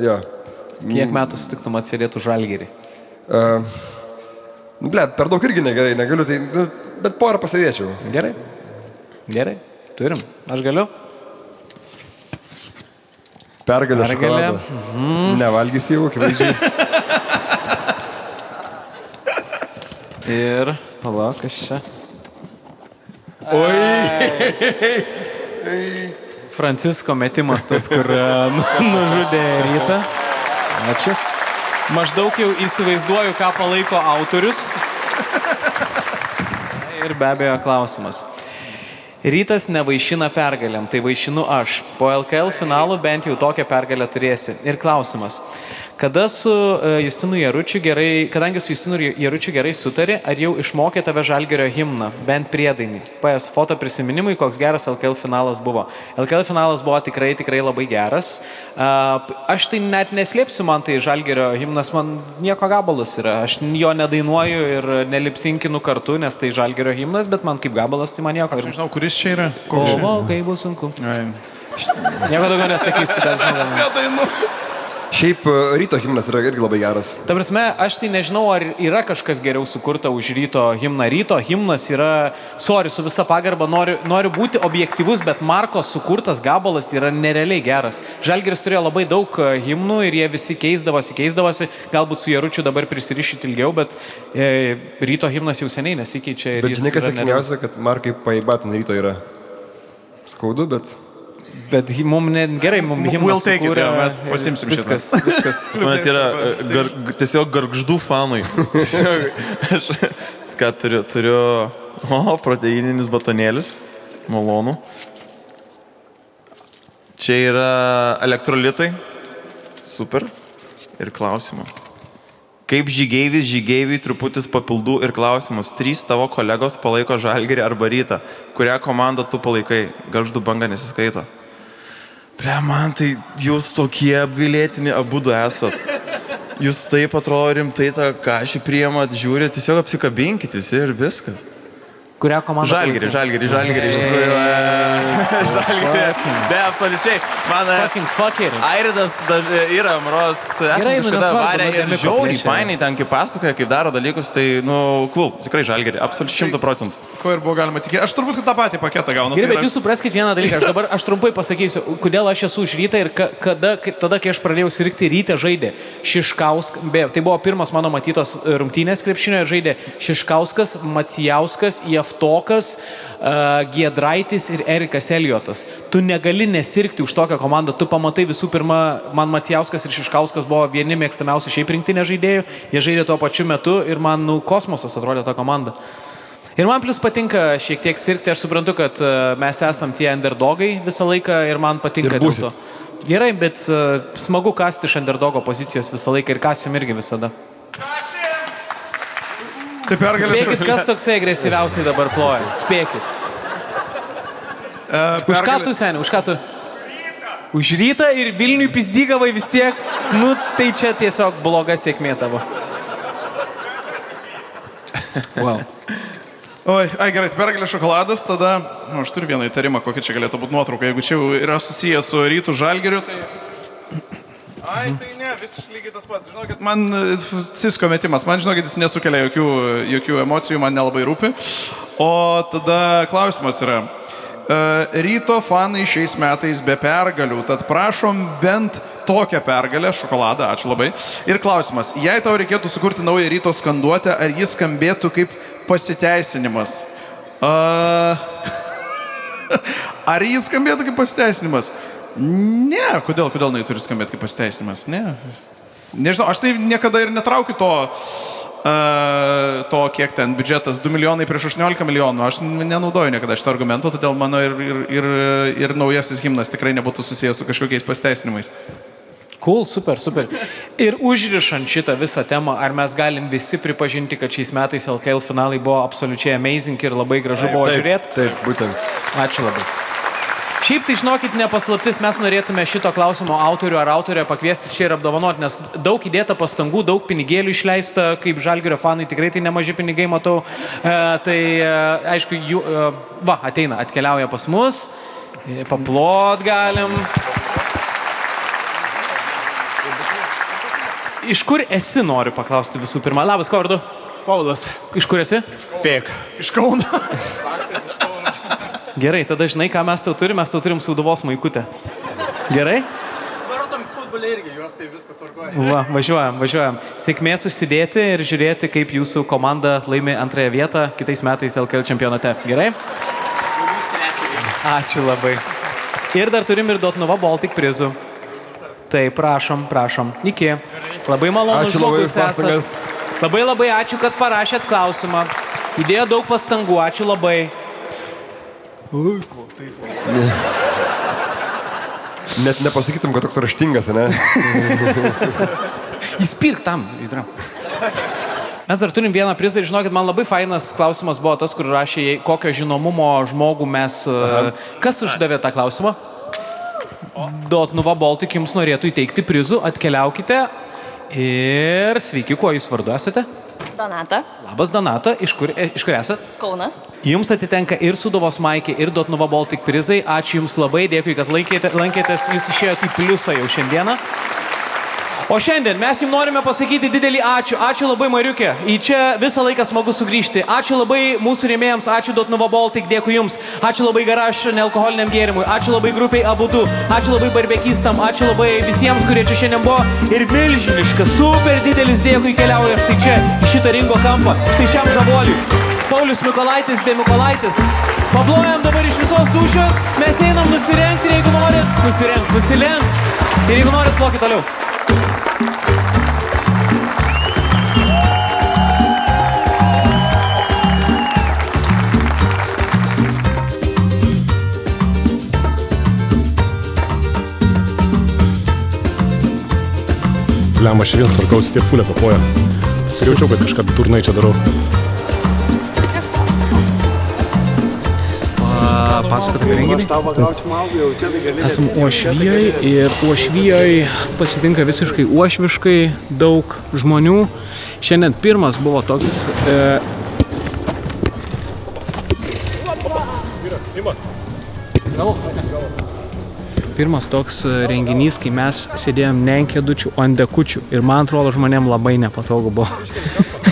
Jo. Kiek metų sutiktum atsėdėtų Žalgirį? Per daug irgi negerai, negaliu, tai, bet porą pasėdėčiau. Gerai, turim. Aš galiu? Pergalė šokoladą. Nevalgys jau, kaip vaidžiai. Ir, palauk, kas čia? Francisko metimas tas, kur nužudė Rytą. Ačiū. Maždaug jau įsivaizduoju, ką palaiko autorius. Ir be abejo klausimas. Rytas nevaišina pergalėm, tai vaišinu aš. Po LKL finalų bent jau tokią pergalę turėsi. Ir klausimas. Kada su Justinu Jaručiu kadangi su Justinu Jaručiu gerai sutari, ar jau išmokė tave Žalgirio himną, bent priedainį? PS foto prisiminimui, koks geras LKL finalas buvo. LKL finalas buvo tikrai labai geras. Aš tai net neslėpsiu, man tai Žalgirio himnas, man nieko gabalas yra. Aš jo nedainuoju ir nelipsinkinu kartu, nes tai Žalgirio himnas, bet man kaip gabalas, tai man nieko. Aš nežinau, kuris čia yra. Kovo, kai bus sunku. Nieko daugiau nesakysiu, bet žinau. Šiaip ryto himnas yra irgi labai geras. Ta prasme, aš tai nežinau, ar yra kažkas geriau sukurta už ryto himną. Ryto himnas yra, su visa pagarba, noriu būti objektyvus, bet Marko sukurtas gabalas yra nerealiai geras. Žalgiris turėjo labai daug himnų ir jie visi keisdavosi. Galbūt su Jaručiu dabar prisirišit ilgiau, bet ryto himnas jau seniai nesikeičia. Bet žinai, kas sėkmingiausia, kad Markai paibatin ryto yra skaudu, bet... Bet mums gerai, mums himnas sukūrė, mes pasimsim šitą. Viskas. Pas manęs yra tiesiog gargždų fanui. Aš ką turiu proteininis batonėlis, malonu. Čia yra elektrolitai, super. Ir klausimas. Kaip žygeiviai truputis papildų ir klausimus. 3 tavo kolegos palaiko Žalgirį arba Rytą. Kurią komandą tu palaikai? Gargždų Banga nesiskaito. Man tai jūs tokie apgailėtini abudu esat. Jūs taip atrodo rimtai tą kažį priimat, žiūrit, tiesiog apsikabinkit visi ir viskas. Kurią komandą? Žalgirį, iš tikrųjų. Žalgirį. Be, absoliučiai. Man Airidas yra, Maros, esame kažkada varę ir žiauriai fainai ten, kaip pasakoja, kaip daro dalykus, tai, cool, tikrai Žalgirį, absoliučiai 100%. Ko ir buvo galima tikėti. Aš turbūt tą patį paketą gaunu. Gerai, bet jūs supraskit vieną dalyką. Aš trumpai pasakysiu, kodėl aš esu už Rytą ir tada, kai aš pradėjau sirgti, Rytą žaidė Šiškauskas, tai buvo pirmas mano matytos rungtynės krepšinio, žaidė Šiškauskas, Macijauskas, Jeftokas, Giedraitis ir Erikas Eliotas. Tu negali nesirgti už tokią komandą. Tu pamatai visų pirma, man Macijauskas ir Šiškauskas buvo vieni mėgstamiausių šiaip rinktinė žaidėjų. Jie žaidė tuo pačiu metu ir man kosmosas atrodė ta komanda. Ir man plus patinka šiek tiek sirgti. Aš suprantu, kad mes esam tie underdogai visą laiką ir man patinka dėl to. Gerai, bet smagu kasti iš underdogo pozicijos visą laiką ir kasim irgi visada. Spėkit, kas toksai agresyviausiai dabar ploja. Spėkit. Už ką tu, seni? Už ką tu? Už Rytą ir Vilniui pizdygavai vis tiek. Tai čia tiesiog bloga sėkmė tavo. Wow. Oi, gerai, pergalė šokoladas, tada, aš turiu vieną įtarimą, kokia čia galėtų būti nuotrauka. Jeigu čia yra susijęs su Rytų Žalgiriu, tai... Tai ne, visiškai lygiai tas pats. Žinokit, man Cisko metimas, man žinokit, jis nesukelia jokių emocijų, man nelabai rūpi. O tada klausimas yra, Ryto fanai šiais metais be pergalių, tad prašom bent tokią pergalę, šokoladą, ačiū labai. Ir klausimas, jei tau reikėtų sukurti naują Ryto skanduotę, ar jis skambėtų kaip pasiteisinimas? Ar jis skambėtų kaip pasiteisinimas? Ne, kodėl jinai turi skambėti kaip pasiteisinimas? Ne. Nežinau, aš tai niekada ir netraukiu to kiek ten biudžetas 2 milijonai prieš 18 milijonų. Aš nenaudoju niekada šito argumento, todėl mano ir naujasis himnas tikrai nebūtų susijęs su kažkokiais pasiteisinimais. Cool, super. Ir užrišant šitą visą temą, ar mes galim visi pripažinti, kad šiais metais LKL finalai buvo absoliučiai amazing ir labai gražu buvo žiūrėti? Taip, būtent. Ačiū labai. Šiaip tai žinokit, nepaslaptis, mes norėtume šito klausimo autorių ar autorę pakviesti čia ir apdovanoti, nes daug įdėta pastangų, daug pinigėlių išleista, kaip Žalgirio fanai, tikrai tai nemaži pinigai, matau. Aišku, ateina, atkeliauja pas mus, paplot galim. Iš kur esi, noriu paklausti visų pirma. Labas, ko vardu? Paulas. Iš kur esi? Spėk. Iš Kauno. Gerai, tada žinai, ką mes tau turim Sūduvos maikutę. Gerai? Varotam futbolė irgi, juos tai viskas tvarkoja. Važiuojam. Sėkmės užsidėti ir žiūrėti, kaip jūsų komanda laimi antrąją vietą kitais metais LKL čempionate. Gerai? Ačiū labai. Ir dar turim ir Dotnuva Baltic prizų. Tai prašom. Iki. Labai malonu žmogus esat. Labai ačiū, kad parašėt klausimą. Įdėjo daug pastangų, ačiū labai. Net nepasakytum, kad toks raštingas, ne? Įspirk tam. Mes dar turim vieną prizą ir žinokit, man labai fainas klausimas buvo tas, kur rašė, kokio žinomumo žmogų mes... Kas uždavė tą klausimą? Dotnuva Baltic jums norėtų įteikti prizų, atkeliaukite ir sveiki, kuo jūs vardu esate? Donata. Labas, Donata. Iš kur esat? Kaunas. Jums atitenka ir Sūduvos maikė, ir Dotnuva Baltic prizai. Ačiū jums labai, dėkui, kad lankėtės. Jūs išėjote į pliusą jau šiandieną. O šiandien mes jums norime pasakyti didelį ačiū. Ačiū labai, Mariukė. Į čia visą laiką smagu sugrįžti. Ačiū labai mūsų rėmėjams, ačiū Dotnuva Baltic, dėkui jums. Ačiū labai Garaž nealkoholiniam gėrimui. Ačiū labai grupiai Abudu. Ačiū labai barbekistam. Ačiū labai visiems, kurie čia šiandien buvo. Ir milžiniškas, super didelis dėkui keliauja štai čia, į šitą ringo kampą. Štai šiam žavoliui. Paulius Mikolaitis bei Mikolaitis. Paplojam dabar iš visos dūšios. Mes einam nusirengti ir jeigu norit, nusilenk. Ir jeigu norit, plokit toliau. Lemba, aš vien sarkausi tiek fulę papoja. Ir jaučiau, kad kažką turnai čia darau. Pasakot apie renginį. Esam Uošvijoj ir Uošvijoj pasitinka visiškai uošviškai daug žmonių. Šiandien pirmas buvo toks... Pirmas toks renginys, kai mes sėdėjom ne ant kėdučių, o ant dekučių. Ir man atrodo, žmonėm labai nepatogu buvo.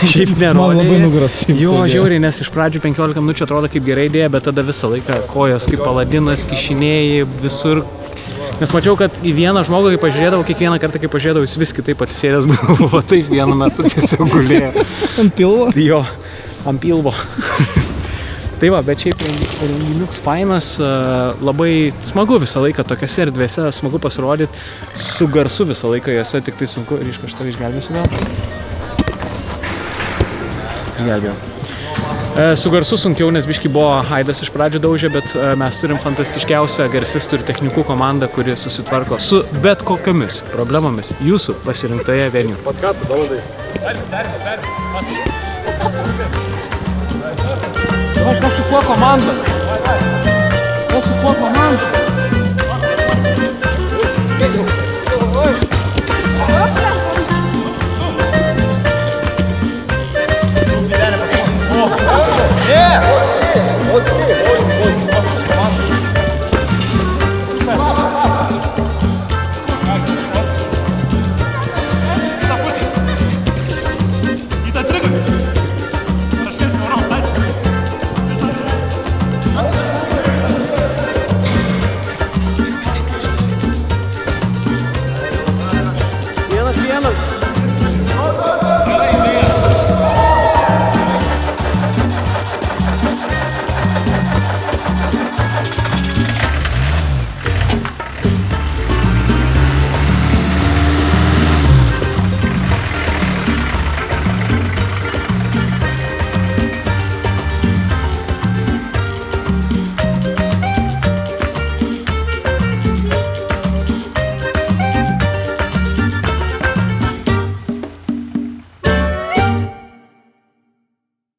Šiaip nerodė. Man labai nugaras šiaip Jo, skaudėjo. žiauriai, nes iš pradžių 15 minučių atrodo kaip gerai idėja, bet tada visą laiką kojos kaip paladinas, kišinėjai visur. Nes mačiau, kad į vieną žmogų, kai pažiūrėdavau, kiekvieną kartą, kai pažiūrėdavau, jis vis kitaip atsisėdęs buvo, taip vienu metu tiesiog gulėjo. Ant pilvo? Jo, ant pilvo. Tai va, bet šiaip renginiuks fainas, labai smagu visą laiką tokiose erdvėse, smagu pasirodyti, su garsu visą laiką jose, tik tai sunku, ryška, aš tave išgelbėsiu gal? Išgelbėjau. Su garsu sunkiau, nes biškai buvo Aidas iš pradžių daužė, bet mes turim fantastiškiausią garsistų ir technikų komandą, kuri susitvarko su bet kokiomis problemomis jūsų pasirinktoje venue. Podkatą, Daudai. Kas su kuo komanda?